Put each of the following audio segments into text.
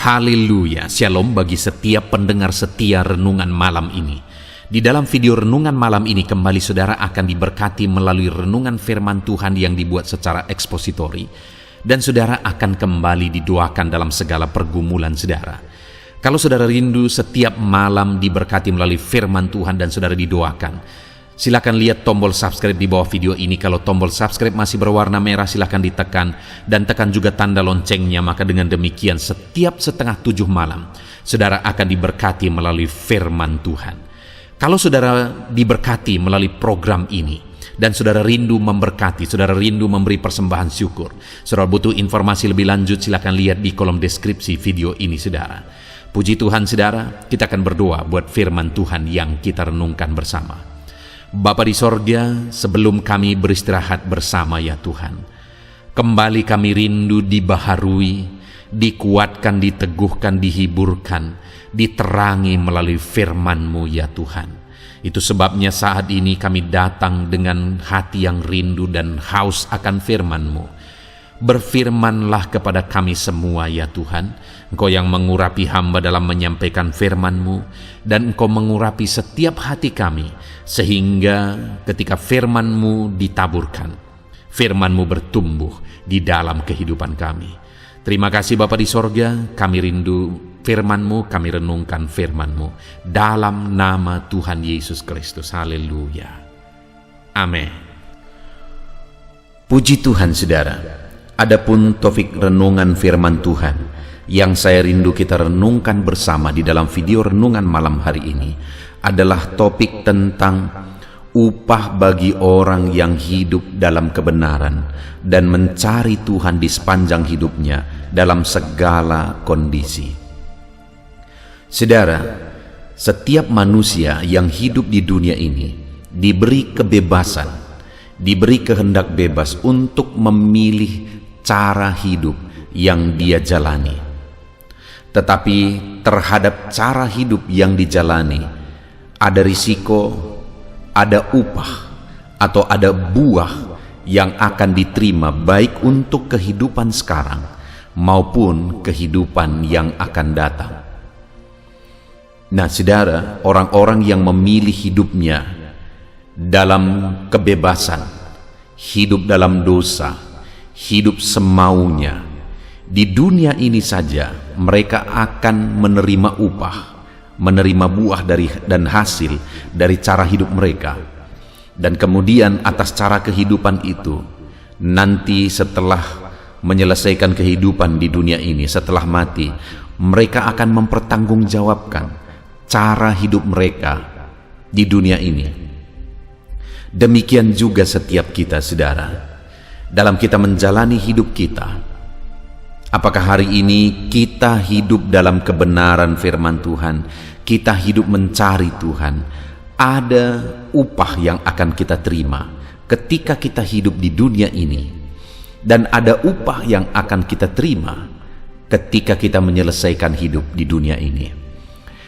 Haleluya, shalom bagi setiap pendengar setia renungan malam ini. Di dalam video renungan malam ini kembali saudara akan diberkati melalui renungan firman Tuhan yang dibuat secara ekspositori. Dan saudara akan kembali didoakan dalam segala pergumulan saudara. Kalau saudara rindu setiap malam diberkati melalui firman Tuhan dan saudara didoakan, silakan lihat tombol subscribe di bawah video ini. Kalau tombol subscribe masih berwarna merah, silakan ditekan dan tekan juga tanda loncengnya. Maka dengan demikian setiap setengah 7 malam saudara akan diberkati melalui firman Tuhan. Kalau saudara diberkati melalui program ini dan saudara rindu memberkati, saudara rindu memberi persembahan syukur, saudara butuh informasi lebih lanjut, silakan lihat di kolom deskripsi video ini saudara. Puji Tuhan saudara, kita akan berdoa buat firman Tuhan yang kita renungkan bersama. Bapa di sorga, sebelum kami beristirahat bersama ya Tuhan, kembali kami rindu dibaharui, dikuatkan, diteguhkan, dihiburkan, diterangi melalui firman-Mu ya Tuhan. Itu sebabnya saat ini kami datang dengan hati yang rindu dan haus akan firman-Mu. Berfirmanlah kepada kami semua ya Tuhan. Engkau yang mengurapi hamba dalam menyampaikan firman-Mu, dan Engkau mengurapi setiap hati kami, sehingga ketika firman-Mu ditaburkan, firman-Mu bertumbuh di dalam kehidupan kami. Terima kasih Bapa di sorga, kami rindu firman-Mu, kami renungkan firman-Mu dalam nama Tuhan Yesus Kristus. Haleluya. Amin. Puji Tuhan saudara. Adapun topik renungan firman Tuhan yang saya rindu kita renungkan bersama di dalam video renungan malam hari ini adalah topik tentang upah bagi orang yang hidup dalam kebenaran dan mencari Tuhan di sepanjang hidupnya dalam segala kondisi. Saudara, setiap manusia yang hidup di dunia ini diberi kebebasan, diberi kehendak bebas untuk memilih cara hidup yang dia jalani. Tetapi terhadap cara hidup yang dijalani, ada risiko, ada upah, atau ada buah yang akan diterima baik untuk kehidupan sekarang maupun kehidupan yang akan datang. Nah saudara, orang-orang yang memilih hidupnya dalam kebebasan, hidup dalam dosa, hidup semaunya, di dunia ini saja mereka akan menerima upah, menerima buah dan hasil dari cara hidup mereka. Dan kemudian atas cara kehidupan itu, nanti setelah menyelesaikan kehidupan di dunia ini, setelah mati, mereka akan mempertanggungjawabkan cara hidup mereka di dunia ini. Demikian juga setiap kita saudara, dalam kita menjalani hidup kita, apakah hari ini kita hidup dalam kebenaran firman Tuhan, kita hidup mencari Tuhan, ada upah yang akan kita terima ketika kita hidup di dunia ini, dan ada upah yang akan kita terima ketika kita menyelesaikan hidup di dunia ini.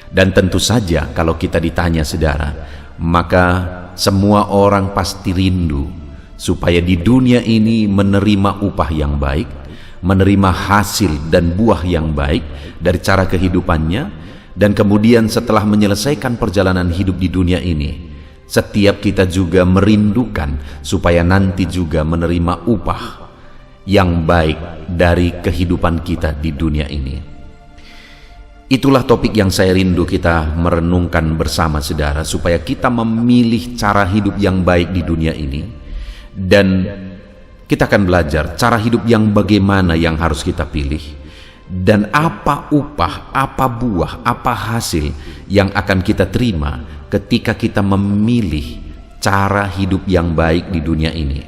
Dan tentu saja kalau kita ditanya saudara, maka semua orang pasti rindu supaya di dunia ini menerima upah yang baik, menerima hasil dan buah yang baik dari cara kehidupannya. Dan kemudian setelah menyelesaikan perjalanan hidup di dunia ini, setiap kita juga merindukan supaya nanti juga menerima upah yang baik dari kehidupan kita di dunia ini. Itulah topik yang saya rindu kita merenungkan bersama saudara, supaya kita memilih cara hidup yang baik di dunia ini. Dan kita akan belajar cara hidup yang bagaimana yang harus kita pilih, dan apa upah, apa buah, apa hasil yang akan kita terima ketika kita memilih cara hidup yang baik di dunia ini.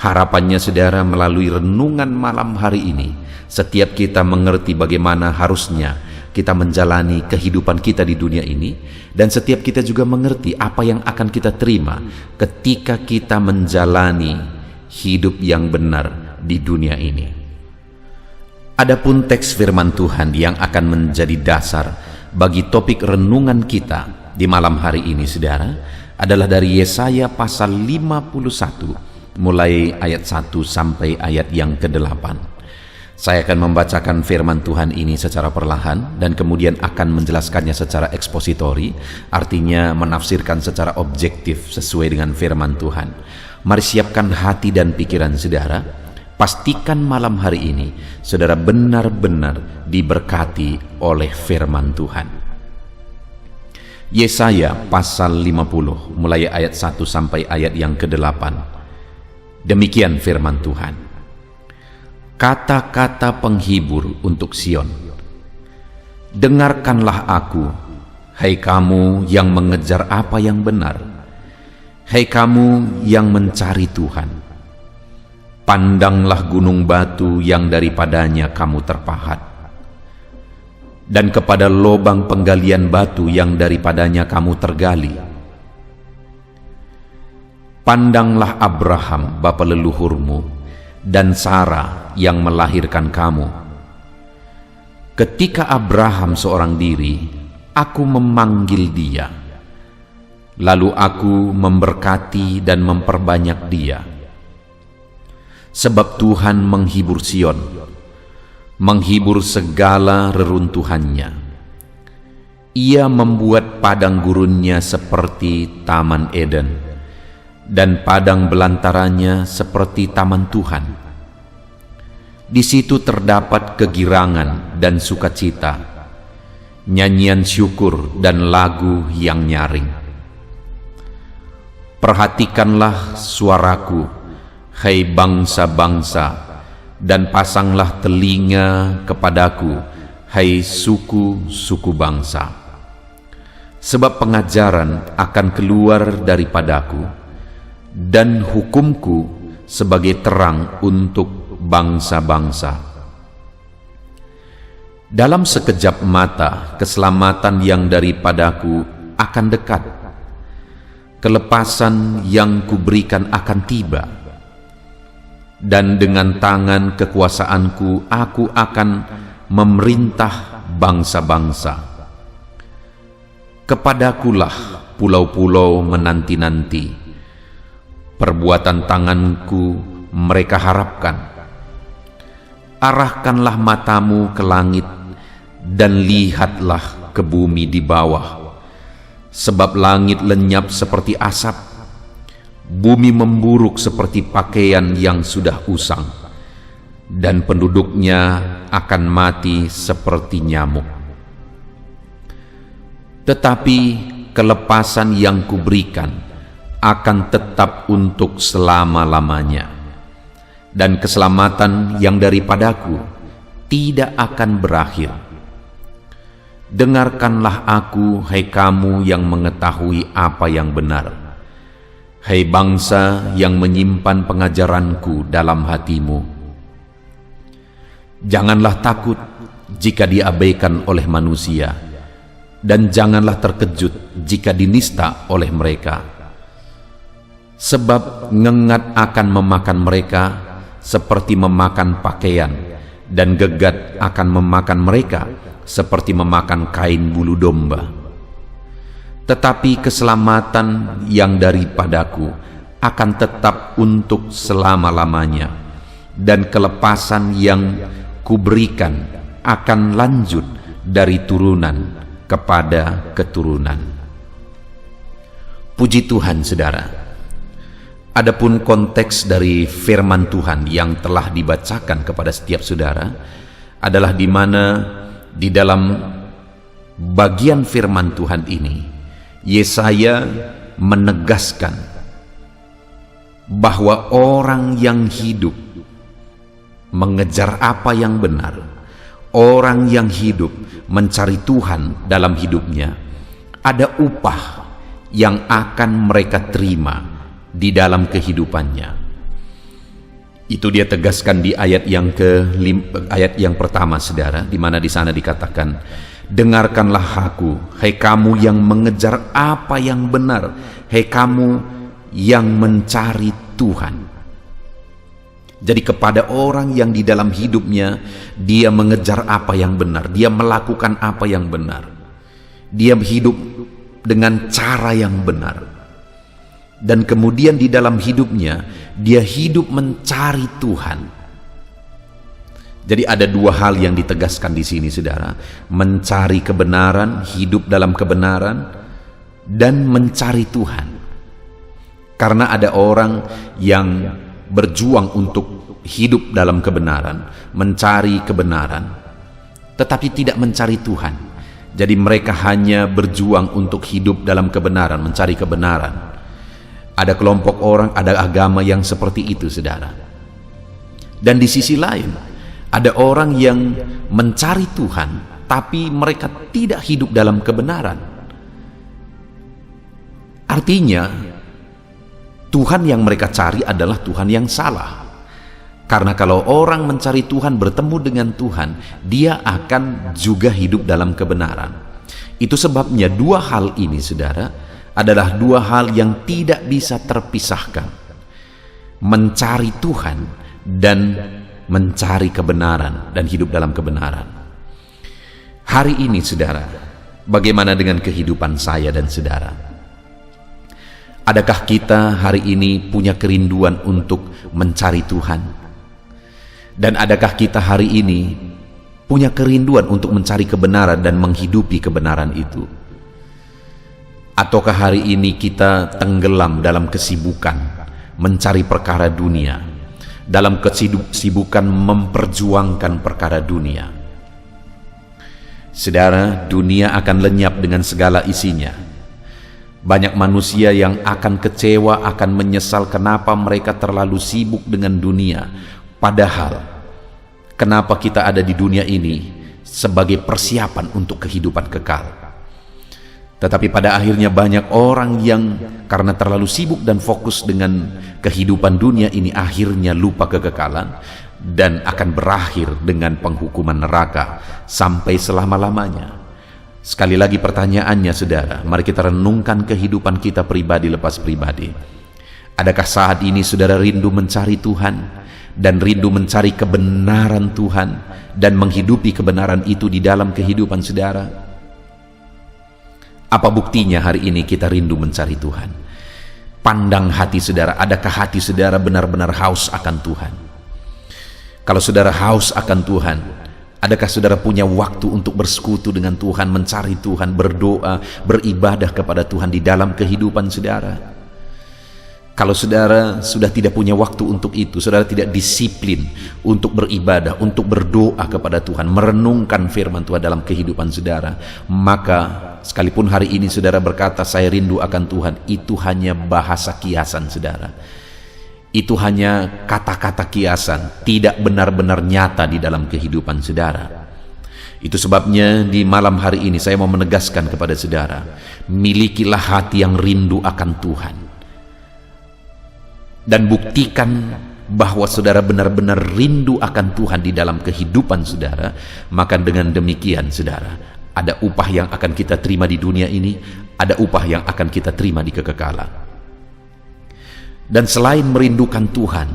Harapannya saudara, melalui renungan malam hari ini, setiap kita mengerti bagaimana harusnya kita menjalani kehidupan kita di dunia ini, dan setiap kita juga mengerti apa yang akan kita terima ketika kita menjalani hidup yang benar di dunia ini. Adapun teks firman Tuhan yang akan menjadi dasar bagi topik renungan kita di malam hari ini saudara, adalah dari Yesaya pasal 51 mulai ayat 1 sampai ayat yang ke-8. Saya akan membacakan firman Tuhan ini secara perlahan dan kemudian akan menjelaskannya secara ekspositori, artinya menafsirkan secara objektif sesuai dengan firman Tuhan. Mari siapkan hati dan pikiran saudara. Pastikan malam hari ini saudara benar-benar diberkati oleh firman Tuhan. Yesaya pasal 50 mulai ayat 1 sampai ayat yang ke-8. Demikian firman Tuhan. Kata-kata penghibur untuk Sion. Dengarkanlah aku, hai kamu yang mengejar apa yang benar, hai kamu yang mencari Tuhan. Pandanglah gunung batu yang daripadanya kamu terpahat, dan kepada lobang penggalian batu yang daripadanya kamu tergali. Pandanglah Abraham bapa leluhurmu dan Sarah yang melahirkan kamu. Ketika Abraham seorang diri, aku memanggil dia, lalu aku memberkati dan memperbanyak dia. Sebab Tuhan menghibur Sion, menghibur segala reruntuhannya. Ia membuat padang gurunnya seperti Taman Eden, dan padang belantaranya seperti taman Tuhan. Di situ terdapat kegirangan dan sukacita, nyanyian syukur dan lagu yang nyaring. Perhatikanlah suaraku, hai bangsa-bangsa, dan pasanglah telinga kepadaku, hai suku-suku bangsa. Sebab pengajaran akan keluar daripadaku, dan hukumku sebagai terang untuk bangsa-bangsa. Dalam sekejap mata keselamatan yang daripadaku akan dekat, kelepasan yang kuberikan akan tiba, dan dengan tangan kekuasaanku aku akan memerintah bangsa-bangsa. Kepadakulah pulau-pulau menanti-nanti, perbuatan tanganku mereka harapkan. Arahkanlah matamu ke langit dan lihatlah ke bumi di bawah, sebab langit lenyap seperti asap, bumi memburuk seperti pakaian yang sudah usang, dan penduduknya akan mati seperti nyamuk. Tetapi kelepasan yang kuberikan akan tetap untuk selama-lamanya, dan keselamatan yang daripadaku tidak akan berakhir. Dengarkanlah aku, hai kamu yang mengetahui apa yang benar, hai bangsa yang menyimpan pengajaranku dalam hatimu. Janganlah takut jika diabaikan oleh manusia, dan janganlah terkejut jika dinista oleh mereka. Sebab ngengat akan memakan mereka seperti memakan pakaian, dan gegat akan memakan mereka seperti memakan kain bulu domba. Tetapi keselamatan yang daripadaku akan tetap untuk selama-lamanya, dan kelepasan yang kuberikan akan lanjut dari turunan kepada keturunan. Puji Tuhan, saudara. Adapun konteks dari firman Tuhan yang telah dibacakan kepada setiap saudara adalah di mana di dalam bagian firman Tuhan ini Yesaya menegaskan bahwa orang yang hidup mengejar apa yang benar, orang yang hidup mencari Tuhan dalam hidupnya, ada upah yang akan mereka terima di dalam kehidupannya. Itu dia tegaskan di ayat yang pertama, saudara, di mana di sana dikatakan, dengarkanlah aku, hai kamu yang mengejar apa yang benar, hai kamu yang mencari Tuhan. Jadi kepada orang yang di dalam hidupnya dia mengejar apa yang benar, dia melakukan apa yang benar, dia hidup dengan cara yang benar, dan kemudian di dalam hidupnya dia hidup mencari Tuhan. Jadi ada dua hal yang ditegaskan di sini, saudara: mencari kebenaran, hidup dalam kebenaran, dan mencari Tuhan. Karena ada orang yang berjuang untuk hidup dalam kebenaran, mencari kebenaran, tetapi tidak mencari Tuhan. Jadi mereka hanya berjuang untuk hidup dalam kebenaran, mencari kebenaran. Ada kelompok orang, ada agama yang seperti itu, saudara. Dan di sisi lain, ada orang yang mencari Tuhan, tapi mereka tidak hidup dalam kebenaran. Artinya, Tuhan yang mereka cari adalah Tuhan yang salah. Karena kalau orang mencari Tuhan, bertemu dengan Tuhan, dia akan juga hidup dalam kebenaran. Itu sebabnya dua hal ini, saudara, adalah dua hal yang tidak bisa terpisahkan. Mencari Tuhan dan mencari kebenaran dan hidup dalam kebenaran. Hari ini, saudara, bagaimana dengan kehidupan saya dan saudara? Adakah kita hari ini punya kerinduan untuk mencari Tuhan? Dan adakah kita hari ini punya kerinduan untuk mencari kebenaran dan menghidupi kebenaran itu? Ataukah hari ini kita tenggelam dalam kesibukan mencari perkara dunia, dalam kesibukan memperjuangkan perkara dunia? Saudara, dunia akan lenyap dengan segala isinya. Banyak manusia yang akan kecewa, akan menyesal kenapa mereka terlalu sibuk dengan dunia. Padahal, kenapa kita ada di dunia ini sebagai persiapan untuk kehidupan kekal? Tetapi pada akhirnya banyak orang yang karena terlalu sibuk dan fokus dengan kehidupan dunia ini, akhirnya lupa kekekalan dan akan berakhir dengan penghukuman neraka sampai selama-lamanya. Sekali lagi pertanyaannya, saudara, mari kita renungkan kehidupan kita pribadi lepas pribadi. Adakah saat ini saudara rindu mencari Tuhan dan rindu mencari kebenaran Tuhan dan menghidupi kebenaran itu di dalam kehidupan saudara? Apa buktinya hari ini kita rindu mencari Tuhan? Pandang hati saudara, adakah hati saudara benar-benar haus akan Tuhan? Kalau saudara haus akan Tuhan, adakah saudara punya waktu untuk bersekutu dengan Tuhan, mencari Tuhan, berdoa, beribadah kepada Tuhan di dalam kehidupan saudara? Kalau saudara sudah tidak punya waktu untuk itu, saudara tidak disiplin untuk beribadah, untuk berdoa kepada Tuhan, merenungkan firman Tuhan dalam kehidupan saudara, maka sekalipun hari ini saudara berkata saya rindu akan Tuhan, itu hanya bahasa kiasan saudara. Itu hanya kata-kata kiasan, tidak benar-benar nyata di dalam kehidupan saudara. Itu sebabnya di malam hari ini saya mau menegaskan kepada saudara, milikilah hati yang rindu akan Tuhan. Dan buktikan bahwa saudara benar-benar rindu akan Tuhan di dalam kehidupan saudara, maka dengan demikian saudara, ada upah yang akan kita terima di dunia ini, ada upah yang akan kita terima di kekekalan. Dan selain merindukan Tuhan,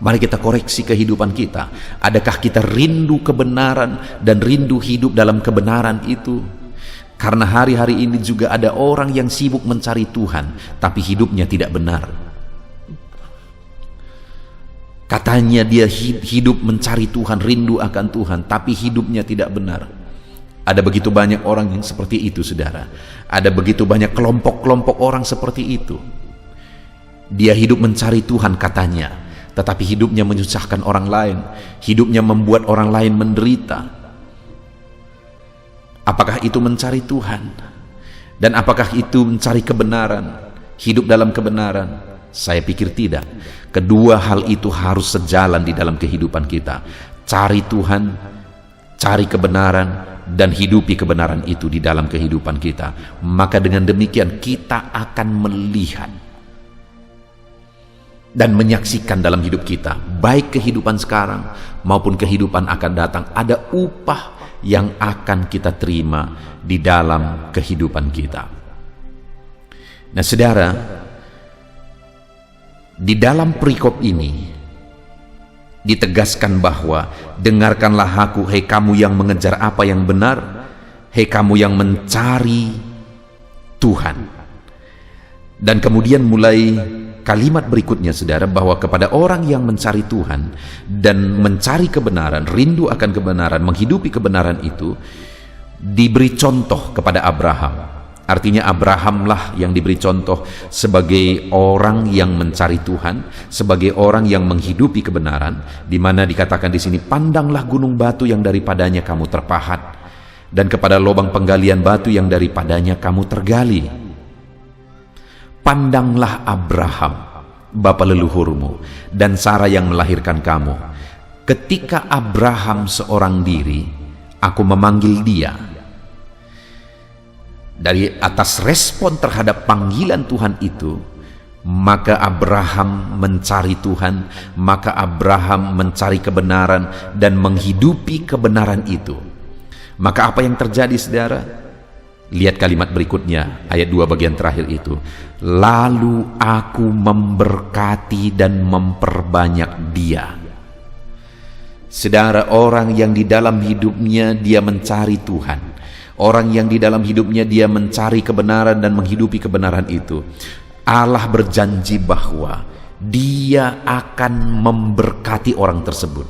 mari kita koreksi kehidupan kita. Adakah kita rindu kebenaran dan rindu hidup dalam kebenaran itu? Karena hari-hari ini juga ada orang yang sibuk mencari Tuhan, tapi hidupnya tidak benar. Katanya dia hidup mencari Tuhan, rindu akan Tuhan, tapi hidupnya tidak benar. Ada begitu banyak orang yang seperti itu saudara. Ada begitu banyak kelompok-kelompok orang seperti itu. Dia hidup mencari Tuhan katanya, tetapi hidupnya menyusahkan orang lain, hidupnya membuat orang lain menderita. Apakah itu mencari Tuhan? Dan apakah itu mencari kebenaran, hidup dalam kebenaran? Saya pikir tidak. Kedua hal itu harus sejalan di dalam kehidupan kita. Cari Tuhan, cari kebenaran, dan hidupi kebenaran itu di dalam kehidupan kita. Maka dengan demikian kita akan melihat dan menyaksikan dalam hidup kita, baik kehidupan sekarang maupun kehidupan akan datang, ada upah yang akan kita terima di dalam kehidupan kita. Nah saudara, di dalam perikop ini ditegaskan bahwa dengarkanlah aku, hei kamu yang mengejar apa yang benar, hei kamu yang mencari Tuhan. Dan kemudian mulai kalimat berikutnya saudara, bahwa kepada orang yang mencari Tuhan dan mencari kebenaran, rindu akan kebenaran, menghidupi kebenaran itu, diberi contoh kepada Abraham. Artinya Abrahamlah yang diberi contoh sebagai orang yang mencari Tuhan, sebagai orang yang menghidupi kebenaran, di mana dikatakan di sini, pandanglah gunung batu yang daripadanya kamu terpahat, dan kepada lubang penggalian batu yang daripadanya kamu tergali. Pandanglah Abraham, bapa leluhurmu, dan Sarah yang melahirkan kamu. Ketika Abraham seorang diri, aku memanggil dia. Dari atas respon terhadap panggilan Tuhan itu, maka Abraham mencari Tuhan, maka Abraham mencari kebenaran dan menghidupi kebenaran itu. Maka apa yang terjadi saudara? Lihat kalimat berikutnya, ayat 2 bagian terakhir itu. Lalu aku memberkati dan memperbanyak dia. Saudara, orang yang di dalam hidupnya dia mencari Tuhan, orang yang di dalam hidupnya dia mencari kebenaran dan menghidupi kebenaran itu, Allah berjanji bahwa dia akan memberkati orang tersebut.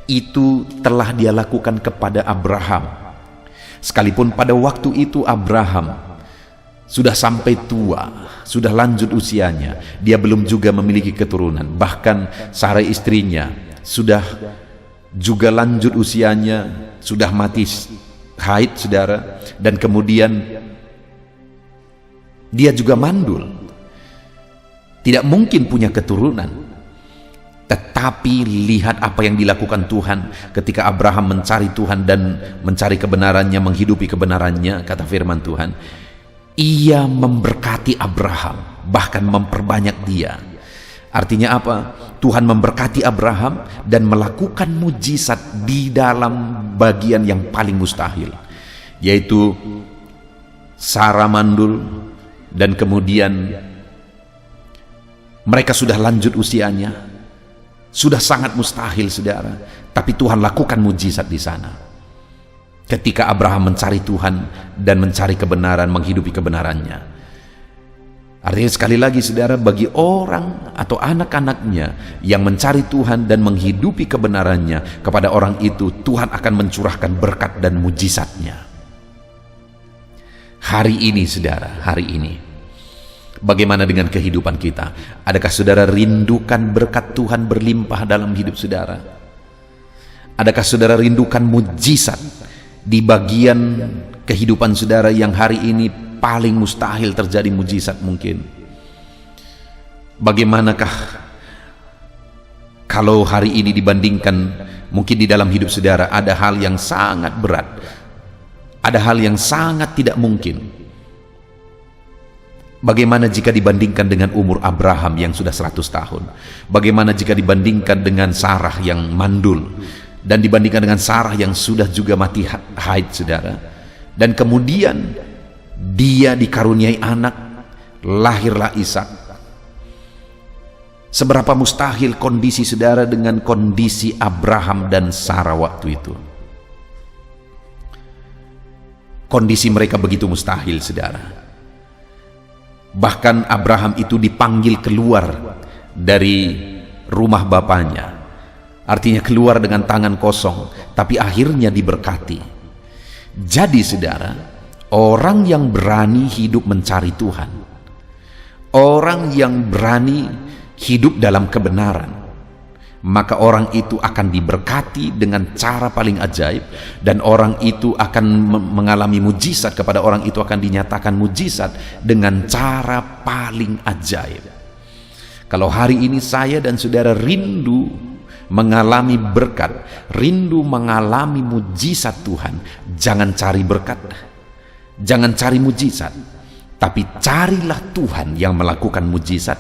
Itu telah dia lakukan kepada Abraham. Sekalipun pada waktu itu Abraham sudah sampai tua, sudah lanjut usianya, dia belum juga memiliki keturunan. Bahkan Sarah istrinya sudah juga lanjut usianya, sudah mati haid saudara, dan kemudian dia juga mandul, tidak mungkin punya keturunan. Tetapi lihat apa yang dilakukan Tuhan ketika Abraham mencari Tuhan dan mencari kebenarannya, menghidupi kebenarannya. Kata firman Tuhan, ia memberkati Abraham, bahkan memperbanyak dia. Artinya apa? Tuhan memberkati Abraham dan melakukan mujizat di dalam bagian yang paling mustahil, yaitu Sarah mandul, dan kemudian mereka sudah lanjut usianya, sudah sangat mustahil saudara, tapi Tuhan lakukan mujizat di sana. Ketika Abraham mencari Tuhan dan mencari kebenaran, menghidupi kebenarannya. Artinya sekali lagi saudara, bagi orang atau anak-anaknya yang mencari Tuhan dan menghidupi kebenarannya, kepada orang itu Tuhan akan mencurahkan berkat dan mujizatnya. Hari ini saudara, hari ini bagaimana dengan kehidupan kita? Adakah saudara rindukan berkat Tuhan berlimpah dalam hidup saudara? Adakah saudara rindukan mujizat di bagian kehidupan saudara yang hari ini paling mustahil terjadi mujizat mungkin? Bagaimanakah kalau hari ini dibandingkan mungkin di dalam hidup saudara ada hal yang sangat berat, ada hal yang sangat tidak mungkin? Bagaimana jika dibandingkan dengan umur Abraham yang sudah 100 tahun? Bagaimana jika dibandingkan dengan Sarah yang mandul, dan dibandingkan dengan Sarah yang sudah juga mati haid saudara, dan kemudian dia dikaruniai anak, lahirlah Ishak. Seberapa mustahil kondisi saudara dengan kondisi Abraham dan Sarah waktu itu? Kondisi mereka begitu mustahil saudara. Bahkan Abraham itu dipanggil keluar dari rumah bapaknya, artinya keluar dengan tangan kosong, tapi akhirnya diberkati. Jadi saudara, orang yang berani hidup mencari Tuhan, orang yang berani hidup dalam kebenaran, maka orang itu akan diberkati dengan cara paling ajaib, dan orang itu akan mengalami mujizat. Kepada orang itu akan dinyatakan mujizat dengan cara paling ajaib. Kalau hari ini saya dan saudara rindu mengalami berkat, rindu mengalami mujizat Tuhan, jangan cari berkat, jangan cari mujizat, tapi carilah Tuhan yang melakukan mujizat,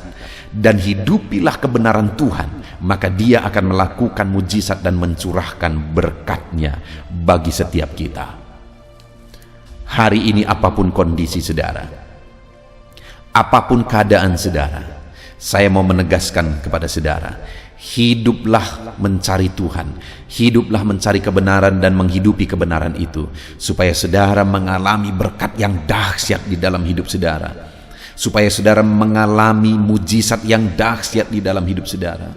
dan hidupilah kebenaran Tuhan, maka Dia akan melakukan mujizat dan mencurahkan berkatnya bagi setiap kita. Hari ini apapun kondisi saudara, apapun keadaan saudara, saya mau menegaskan kepada saudara, hiduplah mencari Tuhan, hiduplah mencari kebenaran dan menghidupi kebenaran itu, supaya saudara mengalami berkat yang dahsyat di dalam hidup saudara, supaya saudara mengalami mujizat yang dahsyat di dalam hidup saudara.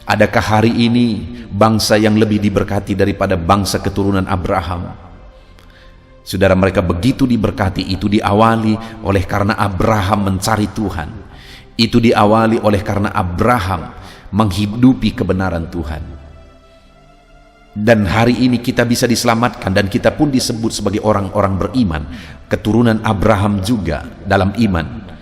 Adakah hari ini bangsa yang lebih diberkati daripada bangsa keturunan Abraham? Saudara, mereka begitu diberkati, itu diawali oleh karena Abraham mencari Tuhan. Itu diawali oleh karena Abraham menghidupi kebenaran Tuhan. Dan hari ini kita bisa diselamatkan, dan kita pun disebut sebagai orang-orang beriman, keturunan Abraham juga dalam iman.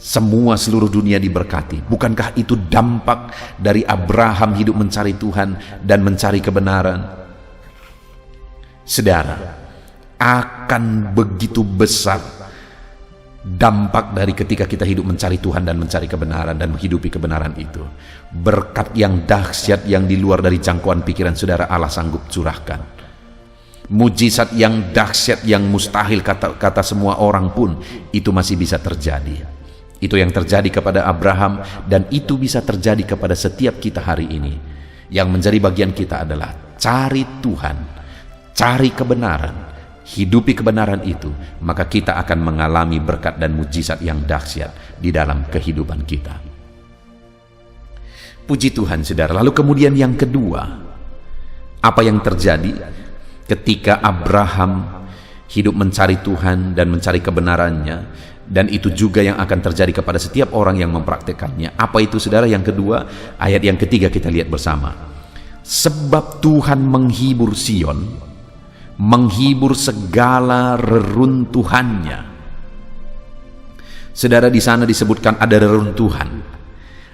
Semua seluruh dunia diberkati. Bukankah itu dampak dari Abraham hidup mencari Tuhan dan mencari kebenaran? Saudara, akan begitu besar dampak dari ketika kita hidup mencari Tuhan dan mencari kebenaran dan menghidupi kebenaran itu. Berkat yang dahsyat yang di luar dari jangkauan pikiran saudara Allah sanggup curahkan. Mujizat yang dahsyat yang mustahil kata semua orang pun itu masih bisa terjadi. Itu yang terjadi kepada Abraham, dan itu bisa terjadi kepada setiap kita hari ini. Yang menjadi bagian kita adalah cari Tuhan, cari kebenaran, hidupi kebenaran itu, maka kita akan mengalami berkat dan mujizat yang dahsyat di dalam kehidupan kita. Puji Tuhan, saudara. Lalu kemudian yang kedua, apa yang terjadi ketika Abraham hidup mencari Tuhan dan mencari kebenarannya, dan itu juga yang akan terjadi kepada setiap orang yang mempraktekannya. Apa itu, saudara? Yang kedua, ayat yang ketiga kita lihat bersama. Sebab Tuhan menghibur Sion, menghibur segala reruntuhannya. Saudara, di sana disebutkan ada reruntuhan,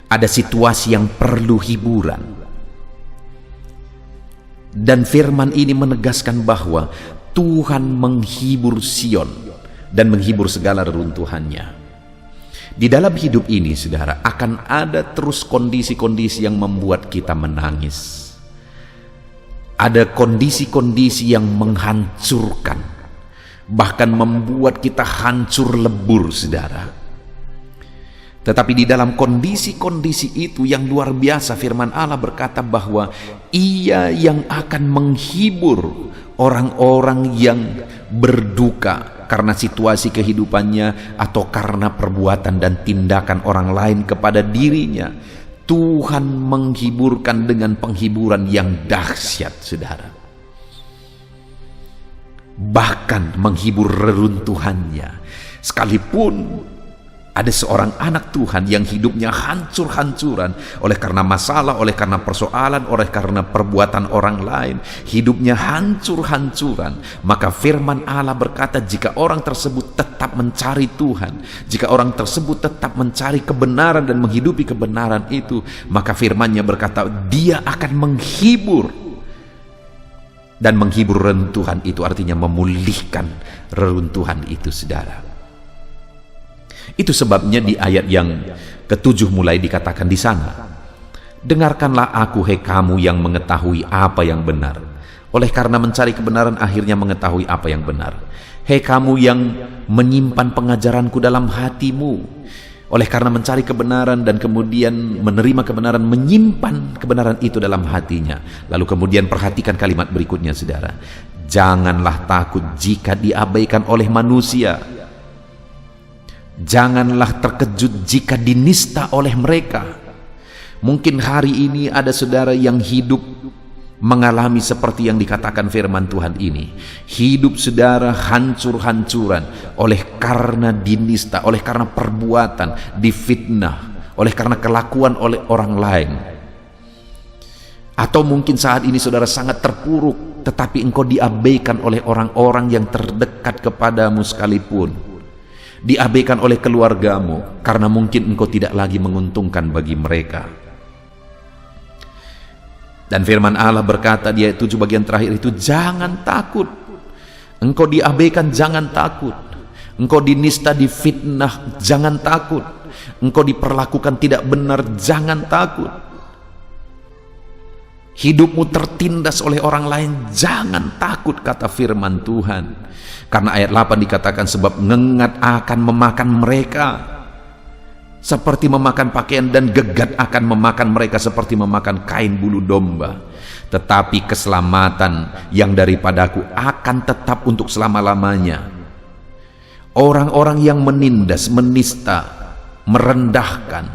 ada situasi yang perlu hiburan. Dan firman ini menegaskan bahwa Tuhan menghibur Sion dan menghibur segala reruntuhannya. Di dalam hidup ini, saudara, akan ada terus kondisi-kondisi yang membuat kita menangis. Ada kondisi-kondisi yang menghancurkan, bahkan membuat kita hancur lebur, saudara. Tetapi di dalam kondisi-kondisi itu yang luar biasa, firman Allah berkata bahwa Ia yang akan menghibur orang-orang yang berduka karena situasi kehidupannya atau karena perbuatan dan tindakan orang lain kepada dirinya. Tuhan menghiburkan dengan penghiburan yang dahsyat, saudara. Bahkan menghibur reruntuhannya. Sekalipun ada seorang anak Tuhan yang hidupnya hancur-hancuran oleh karena masalah, oleh karena persoalan, oleh karena perbuatan orang lain, hidupnya hancur-hancuran, maka firman Allah berkata, jika orang tersebut tetap mencari Tuhan, jika orang tersebut tetap mencari kebenaran dan menghidupi kebenaran itu, maka firman-Nya berkata, Dia akan menghibur. Dan menghibur reruntuhan itu artinya memulihkan reruntuhan itu, saudara. Itu sebabnya di ayat yang ke-7 mulai dikatakan di sana, dengarkanlah aku, hai kamu yang mengetahui apa yang benar. Oleh karena mencari kebenaran akhirnya mengetahui apa yang benar. Hai kamu yang menyimpan pengajaranku dalam hatimu. Oleh karena mencari kebenaran dan kemudian menerima kebenaran, menyimpan kebenaran itu dalam hatinya. Lalu kemudian perhatikan kalimat berikutnya, saudara. Janganlah takut jika diabaikan oleh manusia. Janganlah terkejut jika dinista oleh mereka. Mungkin hari ini ada saudara yang hidup mengalami seperti yang dikatakan firman Tuhan ini. Hidup saudara hancur-hancuran oleh karena dinista, oleh karena perbuatan, difitnah, oleh karena kelakuan oleh orang lain. Atau mungkin saat ini saudara sangat terpuruk, tetapi engkau diabaikan oleh orang-orang yang terdekat kepadamu sekalipun. Diabaikan oleh keluargamu karena mungkin engkau tidak lagi menguntungkan bagi mereka. Dan firman Allah berkata di ayat 7 bagian terakhir itu, jangan takut. Engkau diabaikan, jangan takut. Engkau dinista, difitnah, jangan takut. Engkau diperlakukan tidak benar, jangan takut. Hidupmu tertindas oleh orang lain, jangan takut, kata firman Tuhan. Karena ayat 8 dikatakan, sebab ngengat akan memakan mereka seperti memakan pakaian, dan gegat akan memakan mereka seperti memakan kain bulu domba. Tetapi keselamatan yang daripadaku akan tetap untuk selama-lamanya. Orang-orang yang menindas, menista, merendahkan,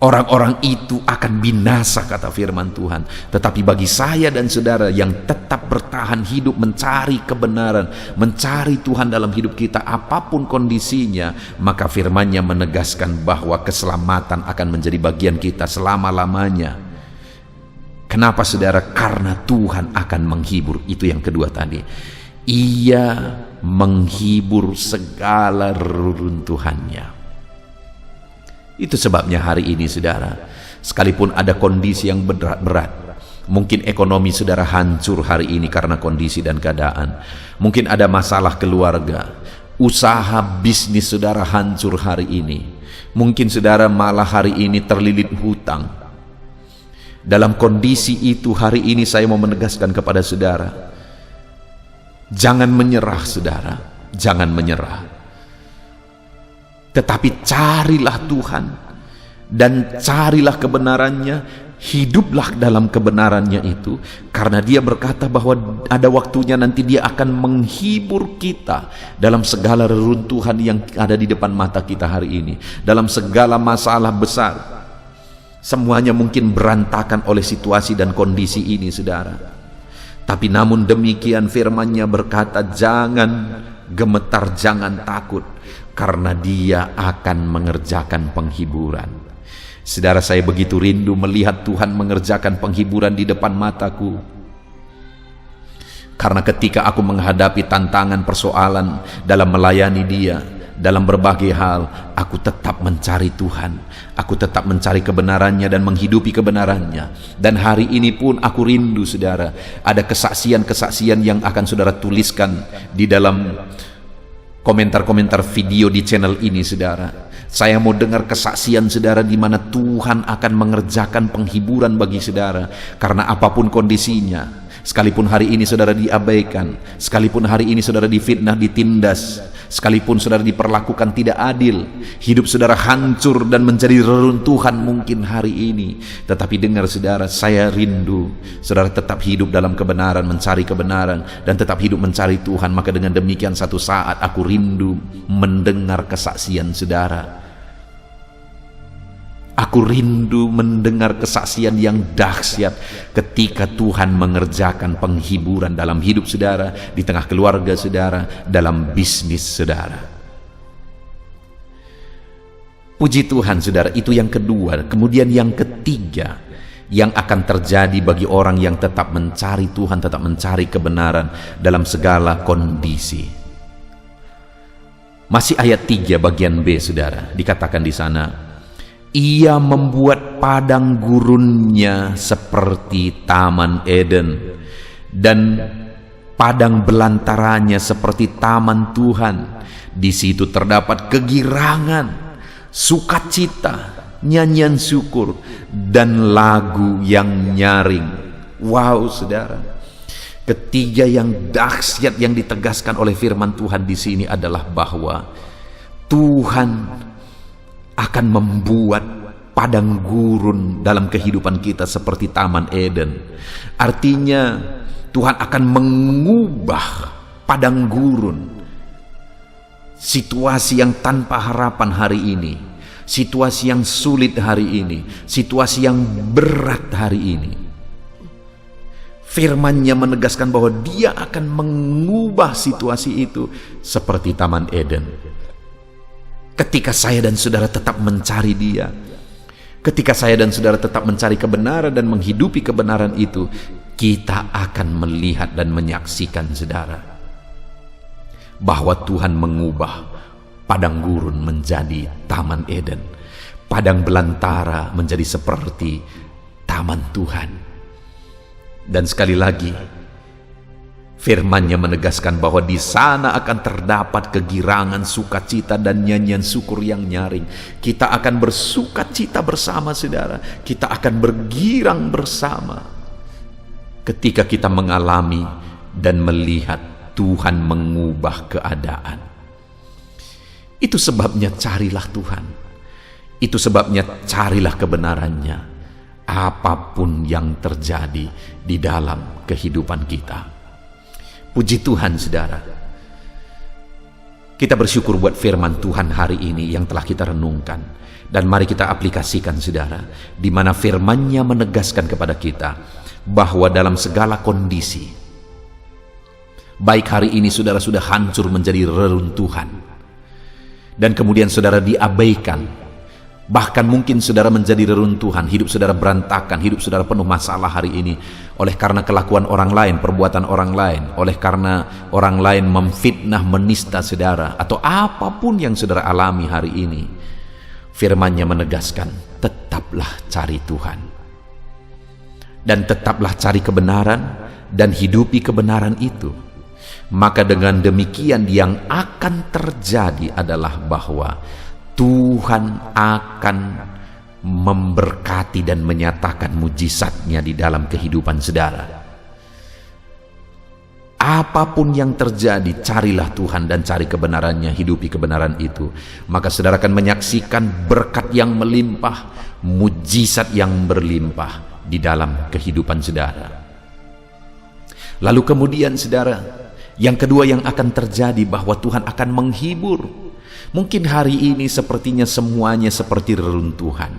orang-orang itu akan binasa, kata firman Tuhan. Tetapi bagi saya dan saudara yang tetap bertahan hidup mencari kebenaran, mencari Tuhan dalam hidup kita apapun kondisinya, maka firman-Nya menegaskan bahwa keselamatan akan menjadi bagian kita selama-lamanya. Kenapa saudara? Karena Tuhan akan menghibur. Itu yang kedua tadi. Ia menghibur segala reruntuhannya. Itu sebabnya hari ini saudara, sekalipun ada kondisi yang berat, mungkin ekonomi saudara hancur hari ini karena kondisi dan keadaan, mungkin ada masalah keluarga, usaha bisnis saudara hancur hari ini, mungkin saudara malah hari ini terlilit hutang. Dalam kondisi itu hari ini saya mau menegaskan kepada saudara, jangan menyerah saudara, jangan menyerah. Tetapi carilah Tuhan dan carilah kebenarannya, hiduplah dalam kebenarannya itu, karena Dia berkata bahwa ada waktunya nanti Dia akan menghibur kita dalam segala reruntuhan yang ada di depan mata kita hari ini, dalam segala masalah besar. Semuanya mungkin berantakan oleh situasi dan kondisi ini saudara, tapi namun demikian firman-Nya berkata, jangan gemetar, jangan takut, karena Dia akan mengerjakan penghiburan. Saudara, saya begitu rindu melihat Tuhan mengerjakan penghiburan di depan mataku. Karena ketika aku menghadapi tantangan, persoalan dalam melayani Dia, dalam berbagai hal, aku tetap mencari Tuhan, aku tetap mencari kebenarannya dan menghidupi kebenarannya. Dan hari ini pun aku rindu saudara, ada kesaksian-kesaksian yang akan saudara tuliskan di dalam komentar-komentar video di channel ini saudara. Saya mau dengar kesaksian saudara di mana Tuhan akan mengerjakan penghiburan bagi saudara. Karena apapun kondisinya, sekalipun hari ini saudara diabaikan, sekalipun hari ini saudara difitnah, ditindas, sekalipun saudara diperlakukan tidak adil, hidup saudara hancur dan menjadi reruntuhan mungkin hari ini, tetapi dengar saudara, saya rindu saudara tetap hidup dalam kebenaran, mencari kebenaran, dan tetap hidup mencari Tuhan. Maka dengan demikian satu saat aku rindu mendengar kesaksian saudara. Aku rindu mendengar kesaksian yang dahsyat ketika Tuhan mengerjakan penghiburan dalam hidup saudara, di tengah keluarga saudara, dalam bisnis saudara. Puji Tuhan saudara, itu yang kedua. Kemudian yang ketiga yang akan terjadi bagi orang yang tetap mencari Tuhan, tetap mencari kebenaran dalam segala kondisi. Masih ayat 3 bagian B saudara, dikatakan di sana, Ia membuat padang gurunnya seperti Taman Eden, dan padang belantaranya seperti taman Tuhan. Di situ terdapat kegirangan, sukacita, nyanyian syukur, dan lagu yang nyaring. Wow saudara, ketiga yang dahsyat yang ditegaskan oleh firman Tuhan di sini adalah bahwa Tuhan akan membuat padang gurun dalam kehidupan kita seperti Taman Eden. Artinya Tuhan akan mengubah padang gurun, situasi yang tanpa harapan hari ini, situasi yang sulit hari ini, situasi yang berat hari ini. Firman-Nya menegaskan bahwa Dia akan mengubah situasi itu seperti Taman Eden. Ketika saya dan saudara tetap mencari Dia, ketika saya dan saudara tetap mencari kebenaran dan menghidupi kebenaran itu, kita akan melihat dan menyaksikan saudara bahwa Tuhan mengubah padang gurun menjadi Taman Eden, padang belantara menjadi seperti Taman Tuhan. Dan sekali lagi firman-Nya menegaskan bahwa di sana akan terdapat kegirangan, sukacita, dan nyanyian syukur yang nyaring. Kita akan bersukacita bersama saudara, kita akan bergirang bersama ketika kita mengalami dan melihat Tuhan mengubah keadaan. Itu sebabnya carilah Tuhan, itu sebabnya carilah kebenarannya apapun yang terjadi di dalam kehidupan kita. Puji Tuhan saudara, Kita bersyukur buat firman Tuhan hari ini yang telah kita renungkan. Dan mari kita aplikasikan, saudara, di mana firman-Nya menegaskan kepada kita bahwa dalam segala kondisi, baik hari ini saudara sudah hancur menjadi reruntuhan, dan kemudian saudara diabaikan, bahkan mungkin saudara menjadi reruntuhan, hidup saudara berantakan, hidup saudara penuh masalah hari ini, oleh karena kelakuan orang lain, perbuatan orang lain, oleh karena orang lain memfitnah, menista saudara, atau apapun yang saudara alami hari ini. Firman-Nya menegaskan, tetaplah cari Tuhan, dan tetaplah cari kebenaran, dan hidupi kebenaran itu. Maka dengan demikian yang akan terjadi adalah bahwa Tuhan akan memberkati dan menyatakan mujizat-Nya di dalam kehidupan saudara. Apapun yang terjadi, carilah Tuhan dan cari kebenaran-Nya, hidupi kebenaran itu. Maka saudara akan menyaksikan berkat yang melimpah, mujizat yang berlimpah di dalam kehidupan saudara. Lalu kemudian saudara, yang kedua yang akan terjadi bahwa Tuhan akan menghibur. Mungkin hari ini sepertinya semuanya seperti reruntuhan,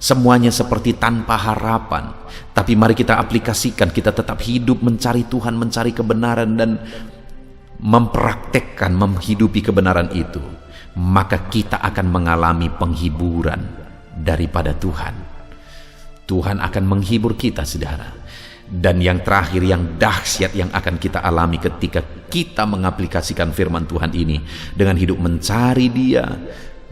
semuanya seperti tanpa harapan. Tapi mari kita aplikasikan, kita tetap hidup mencari Tuhan, mencari kebenaran, dan mempraktekkan, menghidupi kebenaran itu. Maka kita akan mengalami penghiburan daripada Tuhan. Tuhan akan menghibur kita, saudara. Dan yang terakhir, yang dahsyat yang akan kita alami ketika kita mengaplikasikan firman Tuhan ini dengan hidup mencari Dia,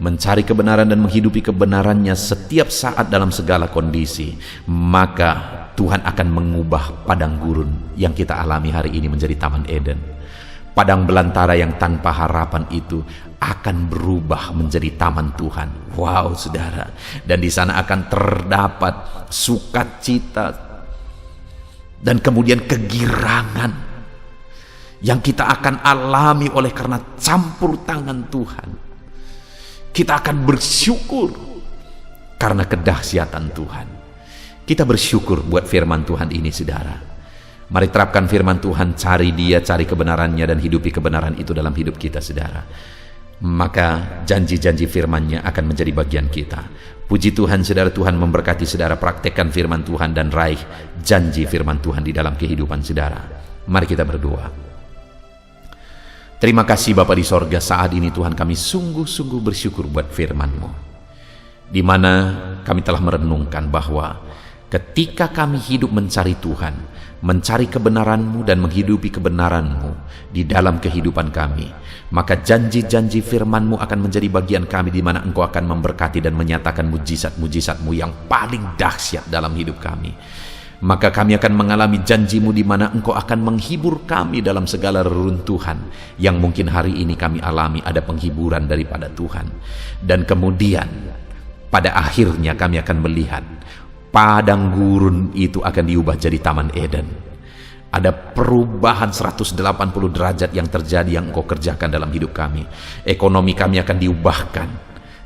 mencari kebenaran dan menghidupi kebenaran-Nya setiap saat dalam segala kondisi, maka Tuhan akan mengubah padang gurun yang kita alami hari ini menjadi Taman Eden. Padang belantara yang tanpa harapan itu akan berubah menjadi taman Tuhan. Wow, saudara. Dan di sana akan terdapat sukacita dan kemudian kegirangan yang kita akan alami oleh karena campur tangan Tuhan. Kita akan bersyukur karena kedahsyatan Tuhan. Kita bersyukur buat firman Tuhan ini, saudara. Mari terapkan firman Tuhan, cari Dia, cari kebenaran-Nya, dan hidupi kebenaran itu dalam hidup kita, saudara. Maka janji-janji firman-Nya akan menjadi bagian kita. Puji Tuhan, saudara. Tuhan memberkati saudara. Praktekkan firman Tuhan dan raih janji firman Tuhan di dalam kehidupan saudara. Mari kita berdoa. Terima kasih Bapa di sorga, saat ini Tuhan kami sungguh-sungguh bersyukur buat firman-Mu, di mana kami telah merenungkan bahwa ketika kami hidup mencari Tuhan, mencari kebenaran-Mu dan menghidupi kebenaran-Mu di dalam kehidupan kami, maka janji-janji firman-Mu akan menjadi bagian kami, di mana Engkau akan memberkati dan menyatakan mujizat-mujizat-Mu yang paling dahsyat dalam hidup kami. Maka kami akan mengalami janji-Mu, di mana Engkau akan menghibur kami dalam segala reruntuhan yang mungkin hari ini kami alami. Ada penghiburan daripada Tuhan, dan kemudian pada akhirnya kami akan melihat padang gurun itu akan diubah jadi Taman Eden. Ada perubahan 180 derajat yang terjadi, yang Engkau kerjakan dalam hidup kami. Ekonomi kami akan diubahkan,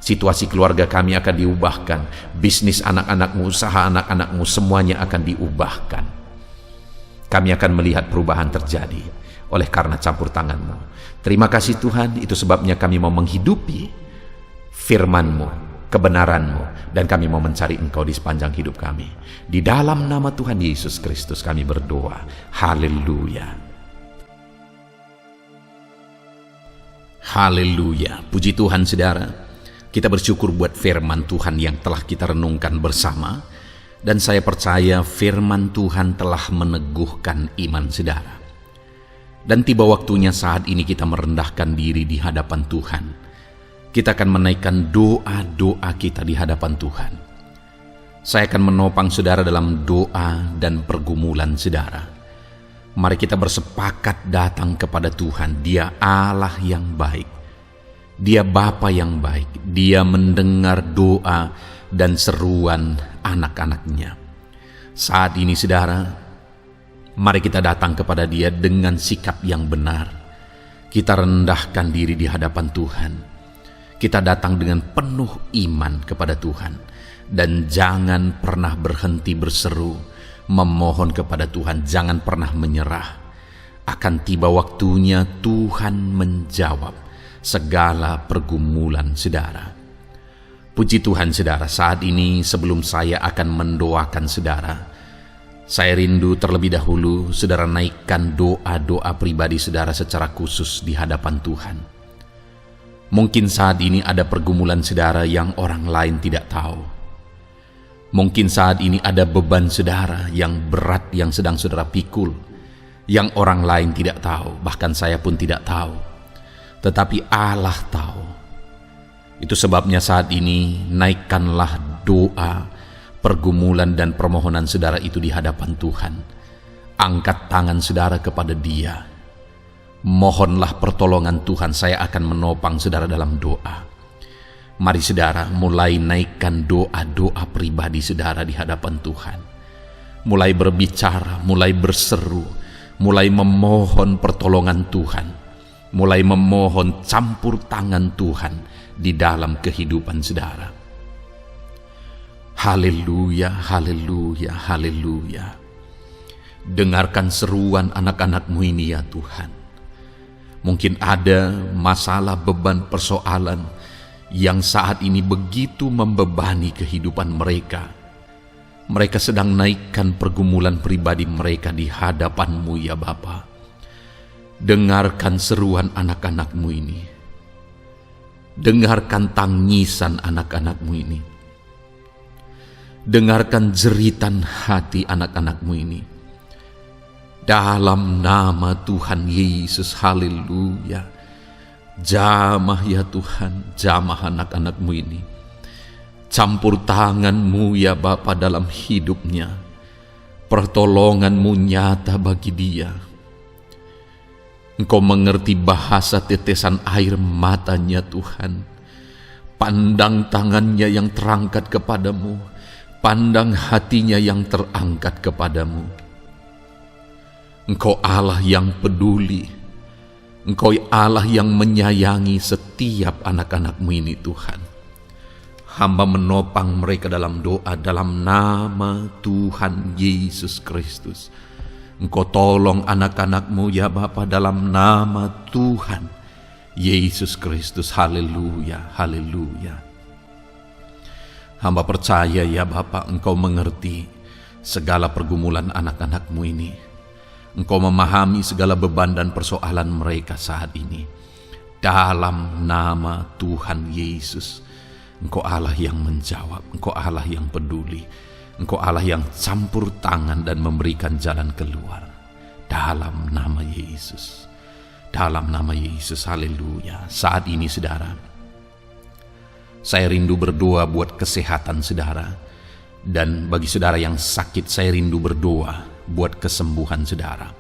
situasi keluarga kami akan diubahkan, bisnis anak-anakmu, usaha anak-anakmu, semuanya akan diubahkan. Kami akan melihat perubahan terjadi oleh karena campur tangan-Mu. Terima kasih Tuhan, itu sebabnya kami mau menghidupi firman-Mu, kebenaran-Mu, dan kami mau mencari Engkau di sepanjang hidup kami. Di dalam nama Tuhan Yesus Kristus kami berdoa. Haleluya. Haleluya. Puji Tuhan, saudara. Kita bersyukur buat firman Tuhan yang telah kita renungkan bersama. Dan saya percaya firman Tuhan telah meneguhkan iman saudara. Dan tiba waktunya saat ini kita merendahkan diri di hadapan Tuhan. Kita akan menaikkan doa-doa kita di hadapan Tuhan. Saya akan menopang saudara dalam doa dan pergumulan saudara. Mari kita bersepakat datang kepada Tuhan. Dia Allah yang baik. Dia Bapa yang baik. Dia mendengar doa dan seruan anak-anaknya. Saat ini saudara, mari kita datang kepada Dia dengan sikap yang benar. Kita rendahkan diri di hadapan Tuhan. Kita datang dengan penuh iman kepada Tuhan. Dan jangan pernah berhenti berseru, memohon kepada Tuhan. Jangan pernah menyerah. Akan tiba waktunya Tuhan menjawab segala pergumulan saudara. Puji Tuhan saudara, saat ini sebelum saya akan mendoakan saudara, saya rindu terlebih dahulu saudara naikkan doa-doa pribadi saudara secara khusus di hadapan Tuhan. Mungkin saat ini ada pergumulan saudara yang orang lain tidak tahu. Mungkin saat ini ada beban saudara yang berat yang sedang saudara pikul, yang orang lain tidak tahu, bahkan saya pun tidak tahu. Tetapi Allah tahu. Itu sebabnya saat ini naikkanlah doa, pergumulan dan permohonan saudara itu di hadapan Tuhan. Angkat tangan saudara kepada Dia. Mohonlah pertolongan Tuhan, saya akan menopang saudara dalam doa. Mari saudara mulai naikkan doa-doa pribadi saudara di hadapan Tuhan. Mulai berbicara, mulai berseru, mulai memohon pertolongan Tuhan. Mulai memohon campur tangan Tuhan di dalam kehidupan saudara. Haleluya, haleluya, haleluya. Dengarkan seruan anak-anak-Mu ini ya Tuhan. Mungkin ada masalah, beban, persoalan yang saat ini begitu membebani kehidupan mereka. Mereka sedang naikkan pergumulan pribadi mereka di hadapan-Mu ya Bapa. Dengarkan seruan anak-anak-Mu ini. Dengarkan tangisan anak-anak-Mu ini. Dengarkan jeritan hati anak-anak-Mu ini. Dalam nama Tuhan Yesus, haleluya. Jamah ya Tuhan, jamah anak-anak-Mu ini. Campur tangan-Mu ya Bapa dalam hidupnya. Pertolongan-Mu nyata bagi dia. Engkau mengerti bahasa tetesan air matanya Tuhan. Pandang tangannya yang terangkat kepadamu. Pandang hatinya yang terangkat kepadamu. Engkau Allah yang peduli. Engkau Allah yang menyayangi setiap anak-anak-Mu ini Tuhan. Hamba menopang mereka dalam doa dalam nama Tuhan Yesus Kristus. Engkau tolong anak-anak-Mu ya Bapa dalam nama Tuhan Yesus Kristus. Haleluya, haleluya. Hamba percaya ya Bapa, Engkau mengerti segala pergumulan anak-anak-Mu ini. Engkau memahami segala beban dan persoalan mereka saat ini. Dalam nama Tuhan Yesus, Engkau Allah yang menjawab, Engkau Allah yang peduli, Engkau Allah yang campur tangan dan memberikan jalan keluar. Dalam nama Yesus, dalam nama Yesus, haleluya. Saat ini saudara, saya rindu berdoa buat kesehatan saudara. Dan bagi saudara yang sakit, saya rindu berdoa buat kesembuhan saudara.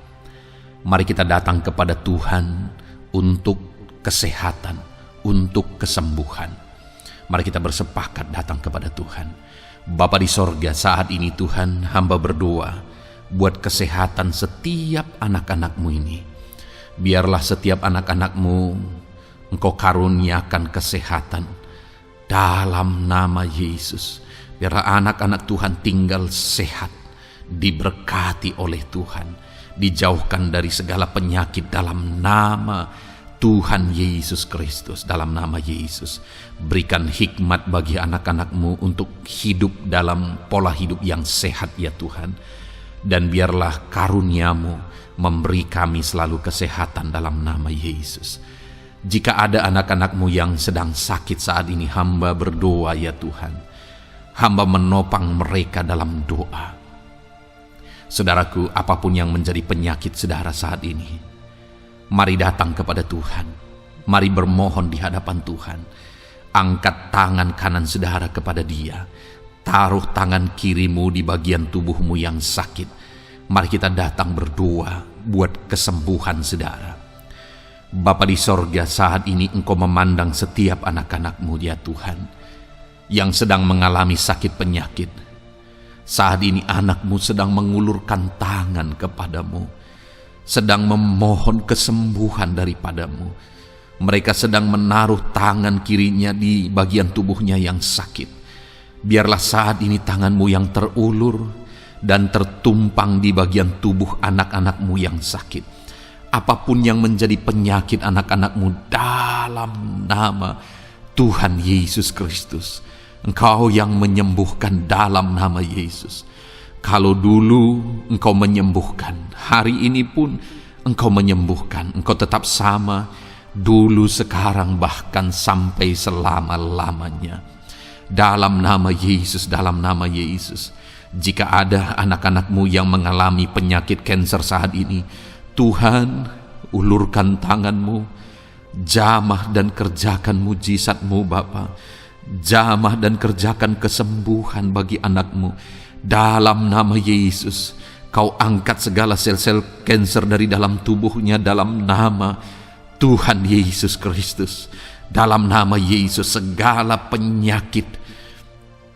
Mari kita datang kepada Tuhan untuk kesehatan, untuk kesembuhan. Mari kita bersepakat datang kepada Tuhan. Bapa di sorga, saat ini Tuhan, hamba berdoa buat kesehatan setiap anak-anak-Mu ini. Biarlah setiap anak-anak-Mu Engkau karuniakan kesehatan dalam nama Yesus. Biarlah anak-anak Tuhan tinggal sehat, diberkati oleh Tuhan, dijauhkan dari segala penyakit dalam nama Tuhan Yesus Kristus. Dalam nama Yesus, berikan hikmat bagi anak-anak-Mu untuk hidup dalam pola hidup yang sehat ya Tuhan. Dan biarlah karunia-Mu memberi kami selalu kesehatan dalam nama Yesus. Jika ada anak-anak-Mu yang sedang sakit saat ini, hamba berdoa ya Tuhan. Hamba menopang mereka dalam doa. Saudaraku, apapun yang menjadi penyakit saudara saat ini, mari datang kepada Tuhan. Mari bermohon di hadapan Tuhan. Angkat tangan kanan saudara kepada Dia. Taruh tangan kirimu di bagian tubuhmu yang sakit. Mari kita datang berdoa buat kesembuhan saudara. Bapa di sorga, saat ini Engkau memandang setiap anak-anak-Mu ya Tuhan, yang sedang mengalami sakit penyakit. Saat ini anak-Mu sedang mengulurkan tangan kepadamu, sedang memohon kesembuhan daripadamu. Mereka sedang menaruh tangan kirinya di bagian tubuhnya yang sakit. Biarlah saat ini tangan-Mu yang terulur dan tertumpang di bagian tubuh anak-anak-Mu yang sakit. apapun yang menjadi penyakit anak-anak-Mu dalam nama Tuhan Yesus Kristus. Engkau yang menyembuhkan dalam nama Yesus. Kalau dulu Engkau menyembuhkan, hari ini pun Engkau menyembuhkan. Engkau tetap sama, dulu, sekarang, bahkan sampai selama-lamanya. Dalam nama Yesus, dalam nama Yesus. Jika ada anak-anak-Mu yang mengalami penyakit kanker saat ini, Tuhan, ulurkan tangan-Mu, jamah dan kerjakan mujizat-Mu Bapa. Jamah dan kerjakan kesembuhan bagi anak-Mu. Dalam nama Yesus, Kau angkat segala sel-sel kanker dari dalam tubuhnya dalam nama Tuhan Yesus Kristus. Dalam nama Yesus, segala penyakit,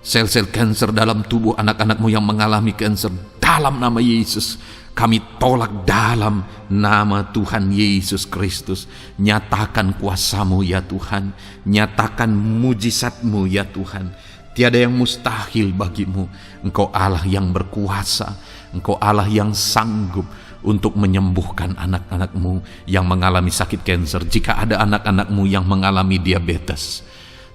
sel-sel kanker dalam tubuh anak-anak-Mu yang mengalami kanker, dalam nama Yesus, kami tolak dalam nama Tuhan Yesus Kristus. Nyatakan kuasa-Mu ya Tuhan, nyatakan mujizat-Mu ya Tuhan. Tiada yang mustahil bagi-Mu. Engkau Allah yang berkuasa, Engkau Allah yang sanggup untuk menyembuhkan anak-anak-Mu yang mengalami sakit kanker. Jika ada anak-anak-Mu yang mengalami diabetes,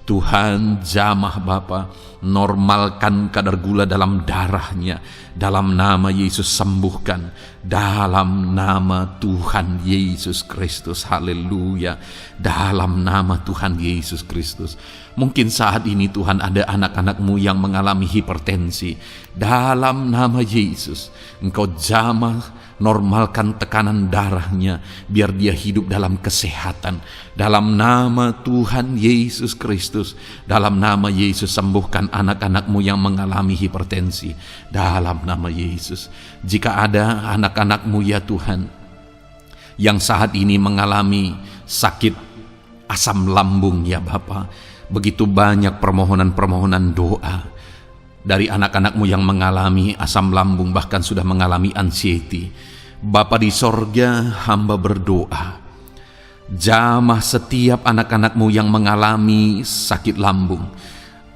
Tuhan, jamah Bapa, normalkan kadar gula dalam darahnya. Dalam nama Yesus, sembuhkan. Dalam nama Tuhan Yesus Kristus. Haleluya. Dalam nama Tuhan Yesus Kristus. Mungkin saat ini Tuhan ada anak-anak-Mu yang mengalami hipertensi. Dalam nama Yesus, Engkau jamah, normalkan tekanan darahnya, biar dia hidup dalam kesehatan. Dalam nama Tuhan Yesus Kristus, dalam nama Yesus, sembuhkan anak-anak-Mu yang mengalami hipertensi. Dalam nama Yesus. Jika ada anak-anak-Mu ya Tuhan, yang saat ini mengalami sakit asam lambung ya Bapa, begitu banyak permohonan-permohonan doa dari anak-anak-Mu yang mengalami asam lambung, bahkan sudah mengalami anxiety. Bapa di sorga, hamba berdoa, jamah setiap anak-anak-Mu yang mengalami sakit lambung,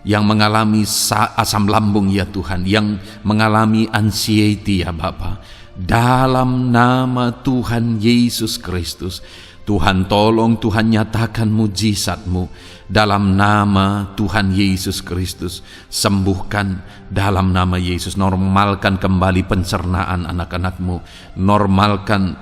yang mengalami asam lambung ya Tuhan, yang mengalami anxiety ya Bapa. Dalam nama Tuhan Yesus Kristus, Tuhan tolong, Tuhan nyatakan mujizat-Mu. Dalam nama Tuhan Yesus Kristus, sembuhkan dalam nama Yesus. Normalkan kembali pencernaan anak-anak-Mu, normalkan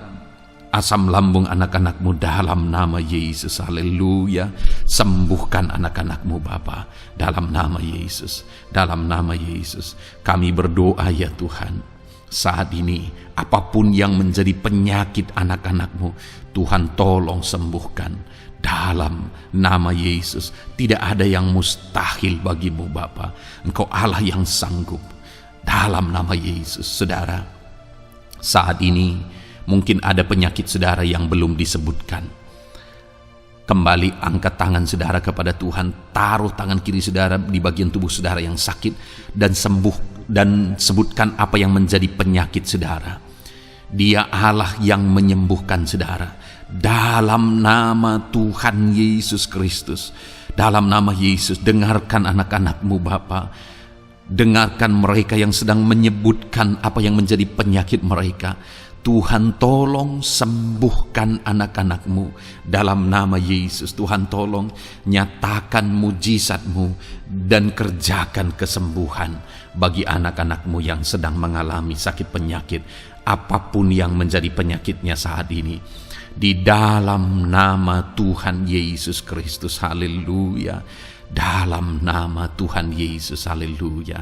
asam lambung anak-anak-Mu dalam nama Yesus. Haleluya. Sembuhkan anak-anak-Mu Bapa dalam nama Yesus. Dalam nama Yesus kami berdoa ya Tuhan, saat ini apapun yang menjadi penyakit anak-anak-Mu, Tuhan tolong sembuhkan dalam nama Yesus. Tidak ada yang mustahil bagi-Mu Bapa. Engkau Allah yang sanggup. Dalam nama Yesus. Saudara, saat ini mungkin ada penyakit saudara yang belum disebutkan. Kembali angkat tangan saudara kepada Tuhan, taruh tangan kiri saudara di bagian tubuh saudara yang sakit, dan sembuh, dan sebutkan apa yang menjadi penyakit saudara. Dia Allah yang menyembuhkan saudara. Dalam nama Tuhan Yesus Kristus, dalam nama Yesus, dengarkan anak-anak-Mu Bapa. Dengarkan mereka yang sedang menyebutkan apa yang menjadi penyakit mereka. Tuhan tolong sembuhkan anak-anak-Mu dalam nama Yesus. Tuhan tolong nyatakan mujizat-Mu dan kerjakan kesembuhan bagi anak-anak-Mu yang sedang mengalami sakit penyakit, apapun yang menjadi penyakitnya saat ini. Di dalam nama Tuhan Yesus Kristus. Haleluya. Dalam nama Tuhan Yesus. Haleluya.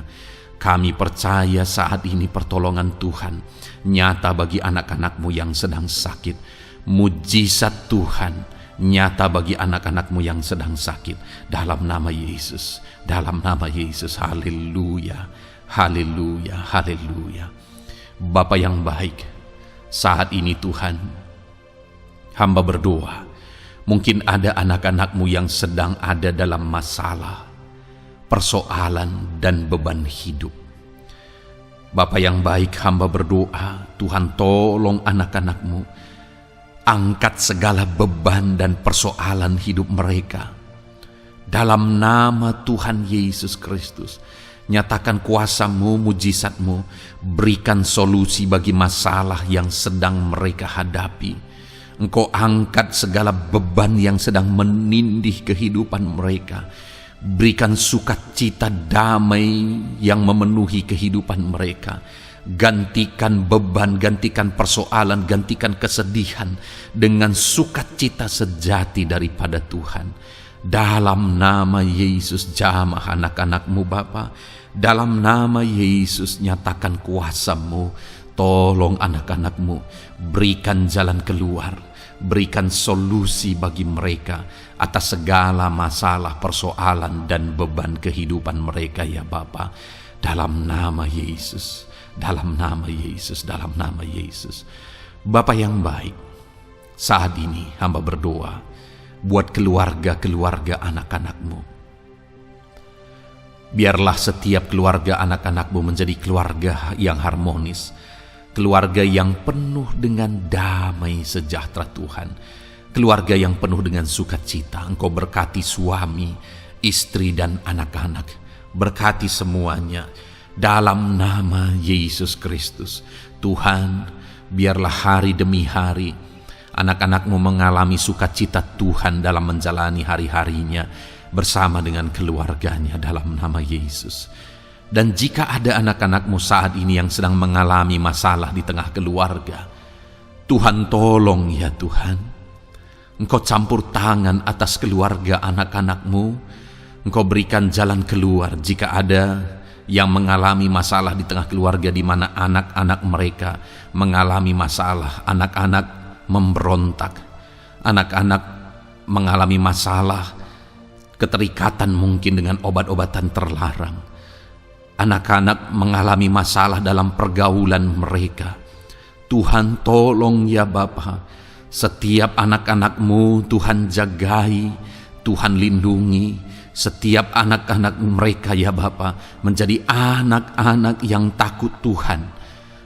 Kami percaya saat ini pertolongan Tuhan nyata bagi anak-anak-Mu yang sedang sakit. Mujizat Tuhan nyata bagi anak-anak-Mu yang sedang sakit. Dalam nama Yesus. Dalam nama Yesus. Haleluya. Haleluya. Haleluya. Bapa yang baik, saat ini Tuhan, hamba berdoa, mungkin ada anak-anak-Mu yang sedang ada dalam masalah, persoalan, dan beban hidup. Bapa yang baik, hamba berdoa, Tuhan tolong anak-anak-Mu, angkat segala beban dan persoalan hidup mereka. Dalam nama Tuhan Yesus Kristus, nyatakan kuasa-Mu, mujizat-Mu, berikan solusi bagi masalah yang sedang mereka hadapi. Engkau angkat segala beban yang sedang menindih kehidupan mereka. Berikan sukacita damai yang memenuhi kehidupan mereka. Gantikan beban, gantikan persoalan, gantikan kesedihan dengan sukacita sejati daripada Tuhan. Dalam nama Yesus, jamah anak-anak-Mu Bapa. Dalam nama Yesus, nyatakan kuasa-Mu. Tolong anak-anak-Mu, berikan jalan keluar, berikan solusi bagi mereka atas segala masalah, persoalan, dan beban kehidupan mereka ya Bapa. Dalam nama Yesus, dalam nama Yesus, dalam nama Yesus. Bapa yang baik, saat ini hamba berdoa buat keluarga-keluarga anak-anak-Mu. Biarlah setiap keluarga anak-anak-Mu menjadi keluarga yang harmonis, keluarga yang penuh dengan damai sejahtera Tuhan, keluarga yang penuh dengan sukacita. Engkau berkati suami, istri, dan anak-anak. Berkati semuanya dalam nama Yesus Kristus. Tuhan, biarlah hari demi hari anak-anak-Mu mengalami sukacita Tuhan dalam menjalani hari-harinya bersama dengan keluarganya dalam nama Yesus. Dan jika ada anak-anak-Mu saat ini yang sedang mengalami masalah di tengah keluarga, Tuhan tolong ya Tuhan. Engkau campur tangan atas keluarga anak-anak-Mu. Engkau berikan jalan keluar jika ada yang mengalami masalah di tengah keluarga di mana anak-anak mereka mengalami masalah, anak-anak memberontak, anak-anak mengalami masalah, keterikatan mungkin dengan obat-obatan terlarang. Anak-anak mengalami masalah dalam pergaulan mereka. Tuhan tolong ya Bapa, setiap anak-anak-Mu Tuhan jagai, Tuhan lindungi. Setiap anak-anak mereka ya Bapa menjadi anak-anak yang takut Tuhan.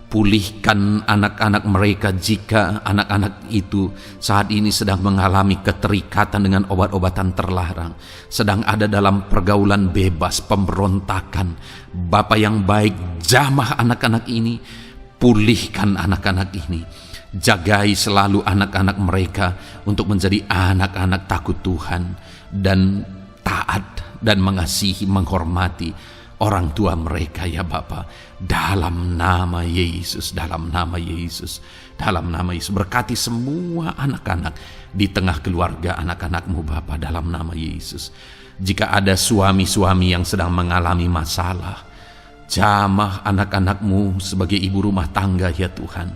Pulihkan anak-anak mereka jika anak-anak itu saat ini sedang mengalami keterikatan dengan obat-obatan terlarang, sedang ada dalam pergaulan bebas, pemberontakan. Bapa yang baik, jamah anak-anak ini, pulihkan anak-anak ini. Jagai selalu anak-anak mereka untuk menjadi anak-anak takut Tuhan dan taat dan mengasihi, menghormati orang tua mereka ya Bapa. Dalam nama Yesus, dalam nama Yesus, dalam nama Yesus. Berkati semua anak-anak di tengah keluarga anak-anak-Mu Bapa dalam nama Yesus. Jika ada suami-suami yang sedang mengalami masalah, jamah anak-anak-Mu sebagai ibu rumah tangga ya Tuhan.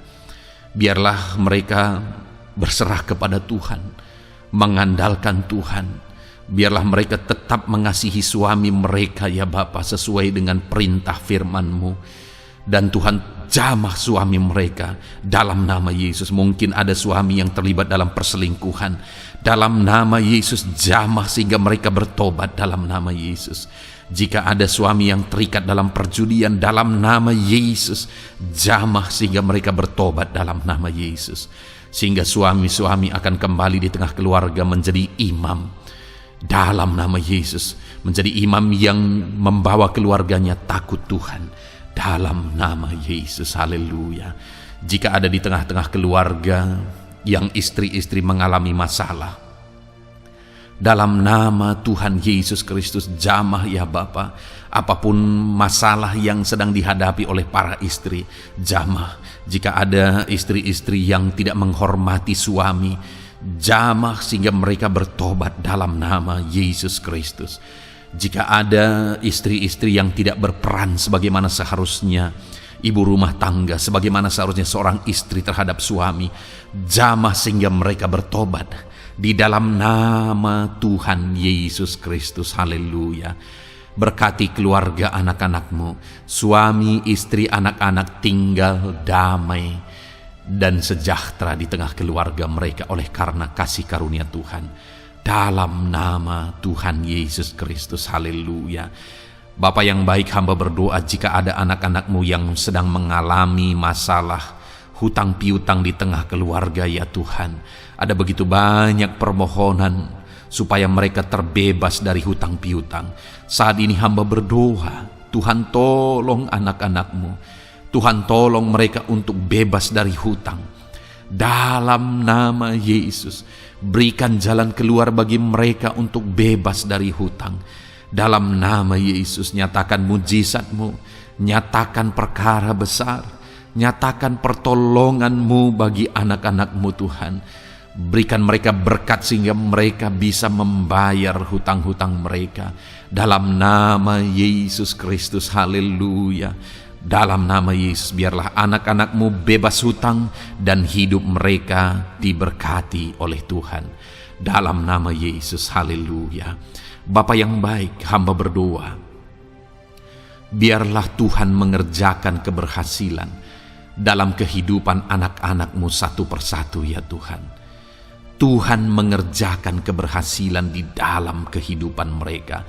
Biarlah mereka berserah kepada Tuhan, mengandalkan Tuhan. Biarlah mereka tetap mengasihi suami mereka ya Bapa sesuai dengan perintah firman-Mu. Dan Tuhan jamah suami mereka dalam nama Yesus. Mungkin ada suami yang terlibat dalam perselingkuhan. Dalam nama Yesus jamah sehingga mereka bertobat dalam nama Yesus. Jika ada suami yang terikat dalam perjudian, dalam nama Yesus jamah sehingga mereka bertobat dalam nama Yesus. Sehingga suami-suami akan kembali di tengah keluarga menjadi imam dalam nama Yesus, menjadi imam yang membawa keluarganya takut Tuhan dalam nama Yesus. Haleluya. Jika ada di tengah-tengah keluarga yang istri-istri mengalami masalah, dalam nama Tuhan Yesus Kristus jamah ya Bapa. Apapun masalah yang sedang dihadapi oleh para istri, jamah. Jika ada istri-istri yang tidak menghormati suami, jamah sehingga mereka bertobat dalam nama Yesus Kristus. Jika ada istri-istri yang tidak berperan sebagaimana seharusnya ibu rumah tangga, sebagaimana seharusnya seorang istri terhadap suami, jamah sehingga mereka bertobat di dalam nama Tuhan Yesus Kristus. Haleluya. Berkati keluarga anak-anak-Mu, suami, istri, anak-anak tinggal damai dan sejahtera di tengah keluarga mereka oleh karena kasih karunia Tuhan. Dalam nama Tuhan Yesus Kristus. Haleluya. Bapa yang baik, hamba berdoa jika ada anak-anak-Mu yang sedang mengalami masalah hutang piutang di tengah keluarga ya Tuhan. Ada begitu banyak permohonan supaya mereka terbebas dari hutang piutang. Saat ini hamba berdoa, Tuhan tolong anak-anak-Mu. Tuhan tolong mereka untuk bebas dari hutang. Dalam nama Yesus, berikan jalan keluar bagi mereka untuk bebas dari hutang. Dalam nama Yesus, nyatakan mujizat-Mu, nyatakan perkara besar, nyatakan pertolongan-Mu bagi anak-anak-Mu Tuhan. Berikan mereka berkat sehingga mereka bisa membayar hutang-hutang mereka. Dalam nama Yesus Kristus, haleluya. Dalam nama Yesus, biarlah anak-anak-Mu bebas hutang dan hidup mereka diberkati oleh Tuhan. Dalam nama Yesus, haleluya. Bapa yang baik, hamba berdoa, biarlah Tuhan mengerjakan keberhasilan dalam kehidupan anak-anak-Mu satu persatu ya Tuhan. Tuhan mengerjakan keberhasilan di dalam kehidupan mereka.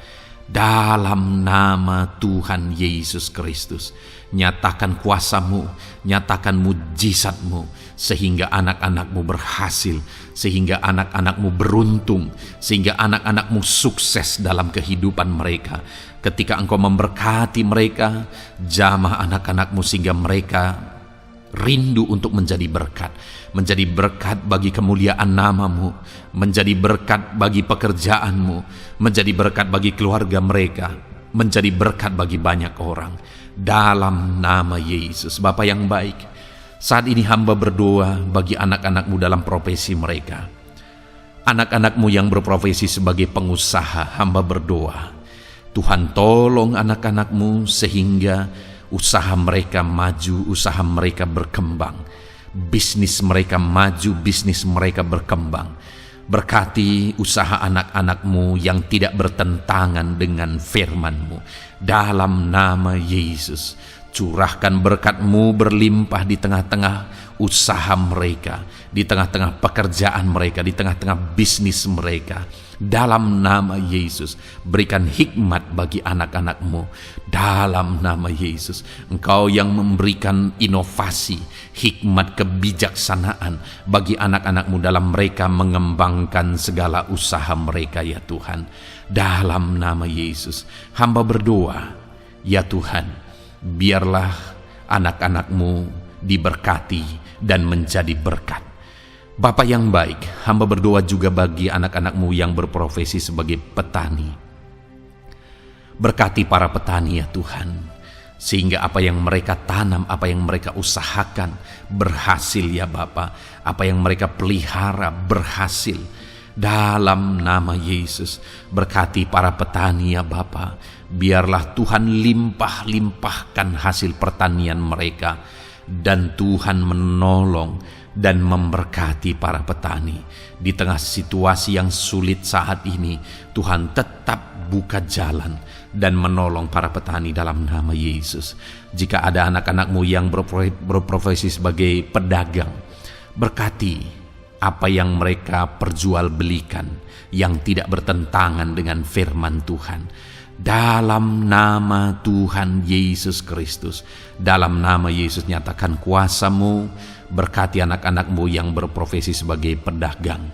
Dalam nama Tuhan Yesus Kristus, nyatakan kuasa-Mu, nyatakan mujizat-Mu, sehingga anak-anak-Mu berhasil, sehingga anak-anak-Mu beruntung, sehingga anak-anak-Mu sukses dalam kehidupan mereka. Ketika Engkau memberkati mereka, jamah anak-anak-Mu sehingga mereka rindu untuk menjadi berkat bagi kemuliaan nama-Mu, menjadi berkat bagi pekerjaan-Mu, menjadi berkat bagi keluarga mereka, menjadi berkat bagi banyak orang. Dalam nama Yesus. Bapa yang baik, saat ini hamba berdoa bagi anak-anak-Mu dalam profesi mereka. Anak-anak-Mu yang berprofesi sebagai pengusaha, hamba berdoa, Tuhan tolong anak-anak-Mu sehingga usaha mereka maju, usaha mereka berkembang, bisnis mereka maju, bisnis mereka berkembang. Berkati usaha anak-anak-Mu yang tidak bertentangan dengan firman-Mu. Dalam nama Yesus, curahkan berkat-Mu berlimpah di tengah-tengah usaha mereka, di tengah-tengah pekerjaan mereka, di tengah-tengah bisnis mereka. Dalam nama Yesus, berikan hikmat bagi anak-anak-Mu. Dalam nama Yesus, Engkau yang memberikan inovasi, hikmat, kebijaksanaan bagi anak-anak-Mu dalam mereka mengembangkan segala usaha mereka ya Tuhan. Dalam nama Yesus, hamba berdoa, ya Tuhan, biarlah anak-anak-Mu diberkati dan menjadi berkat. Bapa yang baik, hamba berdoa juga bagi anak-anak-Mu yang berprofesi sebagai petani. Berkati para petani ya Tuhan, sehingga apa yang mereka tanam, apa yang mereka usahakan berhasil ya Bapa. Apa yang mereka pelihara berhasil. Dalam nama Yesus, berkati para petani ya Bapa. Biarlah Tuhan limpah-limpahkan hasil pertanian mereka, dan Tuhan menolong dan memberkati para petani. Di tengah situasi yang sulit saat ini, Tuhan tetap buka jalan dan menolong para petani dalam nama Yesus. Jika ada anak-anak-Mu yang berprofesi sebagai pedagang, berkati apa yang mereka perjualbelikan yang tidak bertentangan dengan firman Tuhan. Dalam nama Tuhan Yesus Kristus, dalam nama Yesus, nyatakan kuasa-Mu, berkati anak-anak-Mu yang berprofesi sebagai pedagang.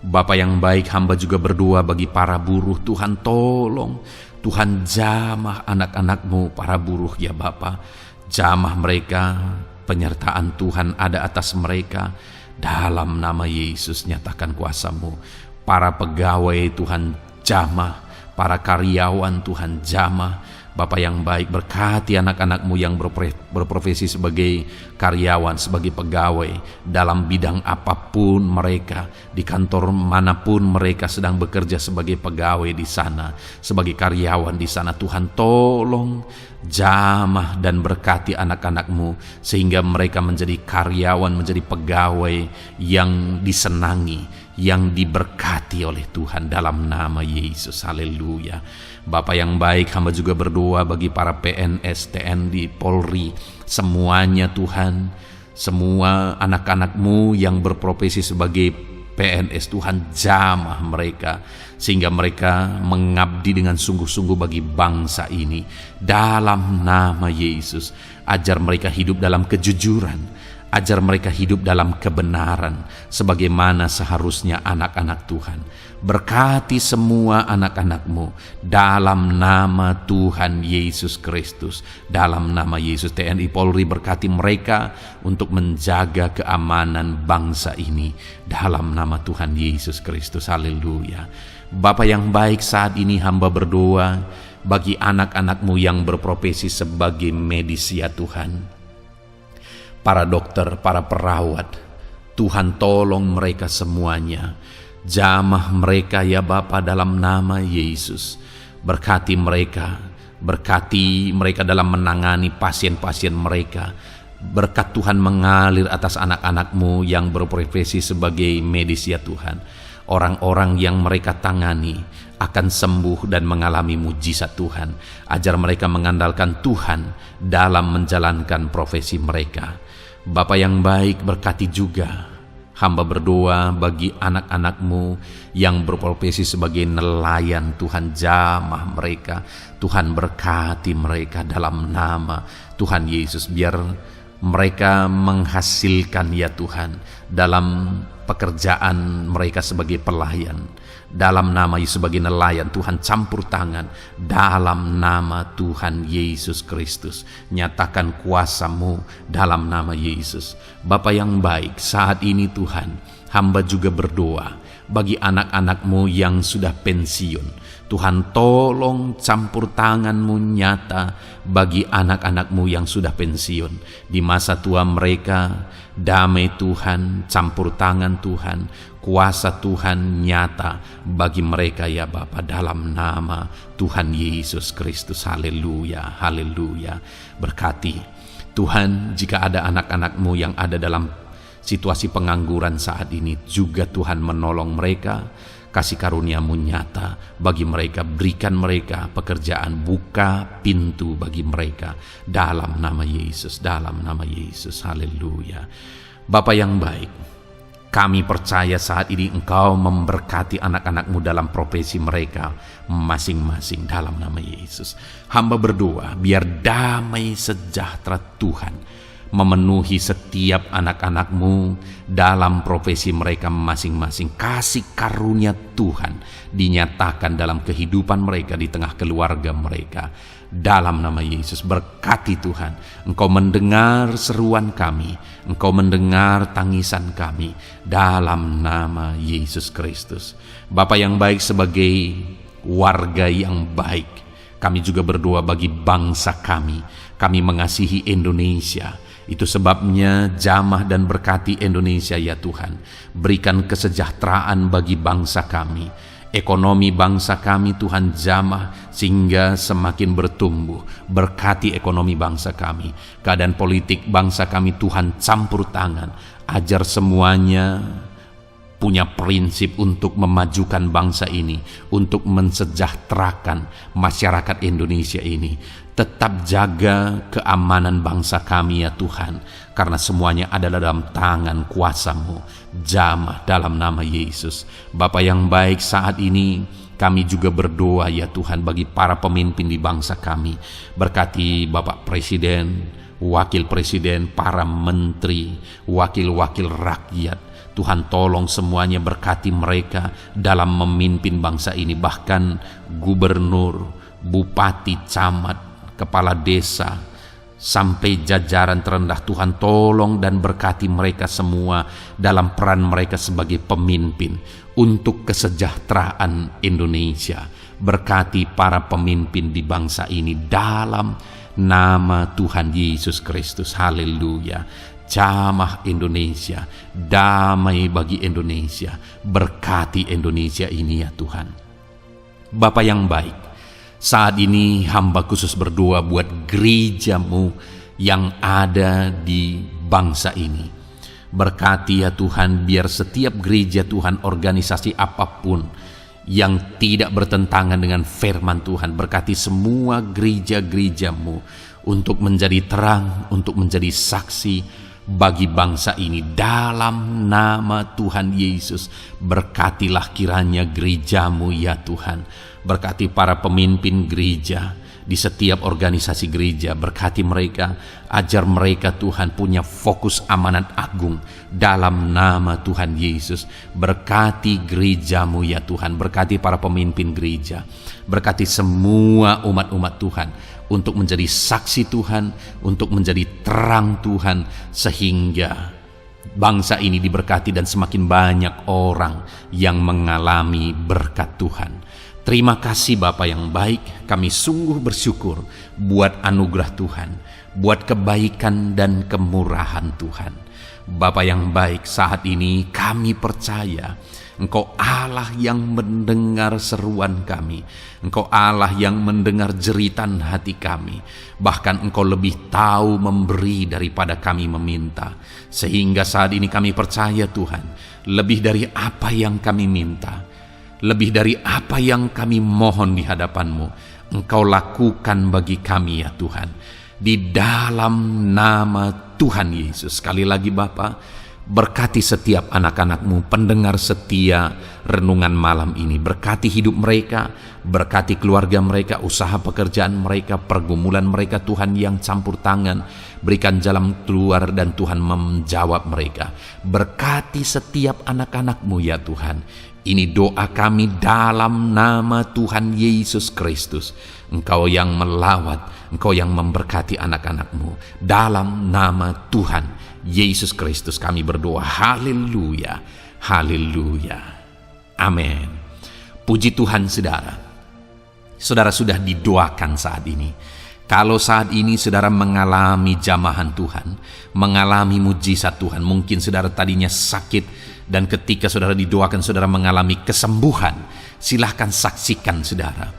Bapa yang baik, hamba juga berdoa bagi para buruh. Tuhan tolong, Tuhan jamah anak-anak-Mu para buruh ya Bapa. Jamah mereka, penyertaan Tuhan ada atas mereka. Dalam nama Yesus, nyatakan kuasa-Mu. Para pegawai Tuhan jamah, para karyawan Tuhan jamah. Bapa yang baik, berkati anak-anak-Mu yang berprofesi sebagai karyawan, sebagai pegawai dalam bidang apapun mereka, di kantor manapun mereka sedang bekerja sebagai pegawai di sana, sebagai karyawan di sana. Tuhan tolong jamah dan berkati anak-anak-Mu sehingga mereka menjadi karyawan, menjadi pegawai yang disenangi, yang diberkati oleh Tuhan dalam nama Yesus. Haleluya. Bapa yang baik, hamba juga berdoa bagi para PNS, TNI, Polri, semuanya Tuhan, semua anak-anak-Mu yang berprofesi sebagai PNS, Tuhan jamah mereka sehingga mereka mengabdi dengan sungguh-sungguh bagi bangsa ini. Dalam nama Yesus, ajar mereka hidup dalam kejujuran, Ajar mereka hidup dalam kebenaran sebagaimana seharusnya anak-anak Tuhan. Berkati semua anak-anak-Mu dalam nama Tuhan Yesus Kristus. Dalam nama Yesus, TNI Polri berkati mereka untuk menjaga keamanan bangsa ini dalam nama Tuhan Yesus Kristus. Haleluya. Bapa yang baik, saat ini hamba berdoa bagi anak-anak-Mu yang berprofesi sebagai medis ya Tuhan. Para dokter, para perawat, Tuhan tolong mereka semuanya. Jamah mereka ya Bapa dalam nama Yesus. Berkati mereka dalam menangani pasien-pasien mereka. Berkat Tuhan mengalir atas anak-anak-Mu yang berprofesi sebagai medis ya Tuhan. Orang-orang yang mereka tangani akan sembuh dan mengalami mujizat Tuhan. Ajar mereka mengandalkan Tuhan dalam menjalankan profesi mereka. Bapa yang baik, berkati juga hamba berdoa bagi anak-anak-Mu yang berprofesi sebagai nelayan. Tuhan jamah mereka, Tuhan berkati mereka dalam nama Tuhan Yesus. Biar mereka menghasilkan ya Tuhan dalam pekerjaan mereka sebagai pelayan. Dalam nama Yesus sebagai nelayan, Tuhan campur tangan dalam nama Tuhan Yesus Kristus. Nyatakan kuasa-Mu dalam nama Yesus. Bapa yang baik, saat ini Tuhan, hamba juga berdoa bagi anak-anak-Mu yang sudah pensiun. Tuhan tolong campur tangan-Mu nyata bagi anak-anak-Mu yang sudah pensiun. Di masa tua mereka, damai Tuhan, campur tangan Tuhan, kuasa Tuhan nyata bagi mereka ya Bapa dalam nama Tuhan Yesus Kristus. Haleluya, haleluya. Berkati Tuhan, jika ada anak-anak-Mu yang ada dalam situasi pengangguran saat ini, juga Tuhan menolong mereka. Kasih karunia-Mu nyata bagi mereka, berikan mereka pekerjaan, buka pintu bagi mereka dalam nama Yesus, dalam nama Yesus. Haleluya. Bapa yang baik, kami percaya saat ini Engkau memberkati anak-anak-Mu dalam profesi mereka masing-masing dalam nama Yesus. Hamba berdoa biar damai sejahtera Tuhan memenuhi setiap anak-anak-Mu dalam profesi mereka masing-masing. Kasih karunia Tuhan dinyatakan dalam kehidupan mereka, di tengah keluarga mereka. Dalam nama Yesus, berkati Tuhan. Engkau mendengar seruan kami, Engkau mendengar tangisan kami dalam nama Yesus Kristus. Bapa yang baik, sebagai warga yang baik, kami juga berdoa bagi bangsa kami. Kami mengasihi Indonesia. Itu sebabnya jamah dan berkati Indonesia ya Tuhan. Berikan kesejahteraan bagi bangsa kami. Ekonomi bangsa kami Tuhan jamah sehingga semakin bertumbuh. Berkati ekonomi bangsa kami. Keadaan politik bangsa kami Tuhan campur tangan. Ajar semuanya punya prinsip untuk memajukan bangsa ini, untuk mensejahterakan masyarakat Indonesia ini. Tetap jaga keamanan bangsa kami ya Tuhan, karena semuanya adalah dalam tangan kuasa-Mu. Jamah dalam nama Yesus. Bapa yang baik, saat ini kami juga berdoa ya Tuhan bagi para pemimpin di bangsa kami. Berkati Bapak Presiden, Wakil Presiden, para menteri, wakil-wakil rakyat. Tuhan tolong semuanya, berkati mereka dalam memimpin bangsa ini. Bahkan gubernur, bupati, camat, kepala desa, sampai jajaran terendah. Tuhan tolong dan berkati mereka semua dalam peran mereka sebagai pemimpin untuk kesejahteraan Indonesia. Berkati para pemimpin di bangsa ini dalam nama Tuhan Yesus Kristus. Haleluya. Jamah Indonesia, damai bagi Indonesia. Berkati Indonesia ini ya Tuhan. Bapa yang baik, saat ini hamba khusus berdoa buat gereja-Mu yang ada di bangsa ini. Berkati ya Tuhan, biar setiap gereja Tuhan, organisasi apapun yang tidak bertentangan dengan firman Tuhan, berkati semua gereja-gereja-Mu untuk menjadi terang, untuk menjadi saksi bagi bangsa ini dalam nama Tuhan Yesus. Berkatilah kiranya gereja-Mu ya Tuhan. Berkati para pemimpin gereja di setiap organisasi gereja. Berkati mereka, ajar mereka Tuhan punya fokus amanat agung dalam nama Tuhan Yesus. Berkati gerejamu ya Tuhan, berkati para pemimpin gereja, berkati semua umat-umat Tuhan untuk menjadi saksi Tuhan, untuk menjadi terang Tuhan, sehingga bangsa ini diberkati dan semakin banyak orang yang mengalami berkat Tuhan. Terima kasih Bapa yang baik, kami sungguh bersyukur buat anugerah Tuhan, buat kebaikan dan kemurahan Tuhan. Bapa yang baik, saat ini kami percaya Engkau Allah yang mendengar seruan kami, Engkau Allah yang mendengar jeritan hati kami. Bahkan Engkau lebih tahu memberi daripada kami meminta. Sehingga saat ini kami percaya Tuhan, lebih dari apa yang kami minta, lebih dari apa yang kami mohon di hadapan-Mu, Engkau lakukan bagi kami ya Tuhan. Di dalam nama Tuhan Yesus. Sekali lagi Bapa, berkati setiap anak-anak-Mu, pendengar setia renungan malam ini. Berkati hidup mereka, berkati keluarga mereka, usaha pekerjaan mereka, pergumulan mereka Tuhan yang campur tangan. Berikan jalan keluar dan Tuhan menjawab mereka. Berkati setiap anak-anak-Mu ya Tuhan. Ini doa kami dalam nama Tuhan Yesus Kristus. Engkau yang melawat, Engkau yang memberkati anak-anak-Mu. Dalam nama Tuhan Yesus Kristus kami berdoa. Haleluya, haleluya, amin. Puji Tuhan saudara. Saudara sudah didoakan saat ini. Kalau saat ini saudara mengalami jamahan Tuhan, mengalami mujizat Tuhan, mungkin saudara tadinya sakit, dan ketika saudara didoakan saudara mengalami kesembuhan, silahkan saksikan saudara.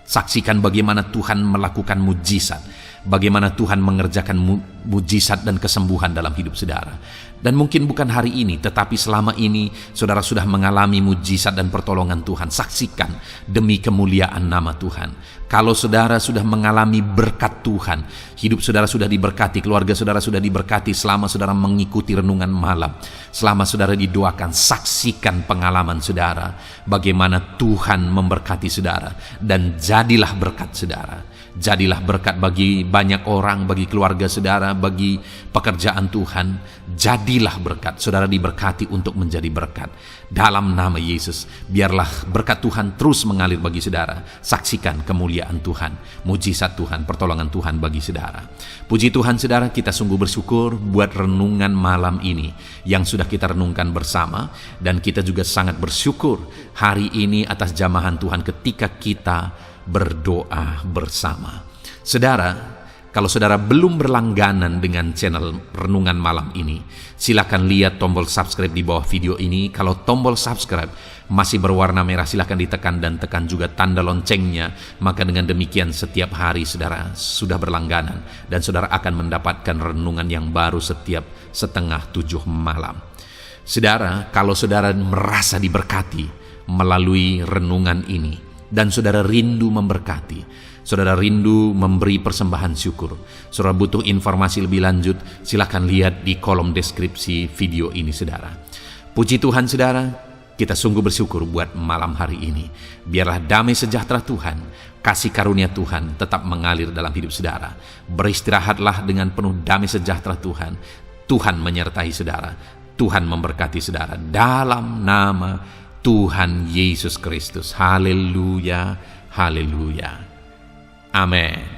Saksikan bagaimana Tuhan melakukan mujizat, bagaimana Tuhan mengerjakan mujizat dan kesembuhan dalam hidup saudara. Dan mungkin bukan hari ini, tetapi selama ini saudara sudah mengalami mujizat dan pertolongan Tuhan. Saksikan demi kemuliaan nama Tuhan. Kalau saudara sudah mengalami berkat Tuhan, hidup saudara sudah diberkati, keluarga saudara sudah diberkati selama saudara mengikuti renungan malam, selama saudara didoakan, saksikan pengalaman saudara, bagaimana Tuhan memberkati saudara, dan jadilah berkat saudara. Jadilah berkat bagi banyak orang, bagi keluarga saudara, bagi pekerjaan Tuhan. Jadilah berkat, saudara diberkati untuk menjadi berkat. Dalam nama Yesus, biarlah berkat Tuhan terus mengalir bagi saudara. Saksikan kemuliaan Tuhan, mujizat Tuhan, pertolongan Tuhan bagi saudara. Puji Tuhan saudara, kita sungguh bersyukur buat renungan malam ini yang sudah kita renungkan bersama. Dan kita juga sangat bersyukur hari ini atas jamahan Tuhan ketika kita berdoa bersama. Saudara, kalau saudara belum berlangganan dengan channel renungan malam ini, silakan lihat tombol subscribe di bawah video ini. Kalau tombol subscribe masih berwarna merah, silakan ditekan dan tekan juga tanda loncengnya. Maka dengan demikian setiap hari saudara sudah berlangganan dan saudara akan mendapatkan renungan yang baru setiap 6:30 malam. Saudara, kalau saudara merasa diberkati melalui renungan ini, dan saudara rindu memberkati, saudara rindu memberi persembahan syukur, saudara butuh informasi lebih lanjut, silakan lihat di kolom deskripsi video ini saudara. Puji Tuhan saudara, kita sungguh bersyukur buat malam hari ini. Biarlah damai sejahtera Tuhan, kasih karunia Tuhan tetap mengalir dalam hidup saudara. Beristirahatlah dengan penuh damai sejahtera Tuhan. Tuhan menyertai saudara, Tuhan memberkati saudara dalam nama Tuhan Yesus Kristus. Haleluya, haleluya. Amin.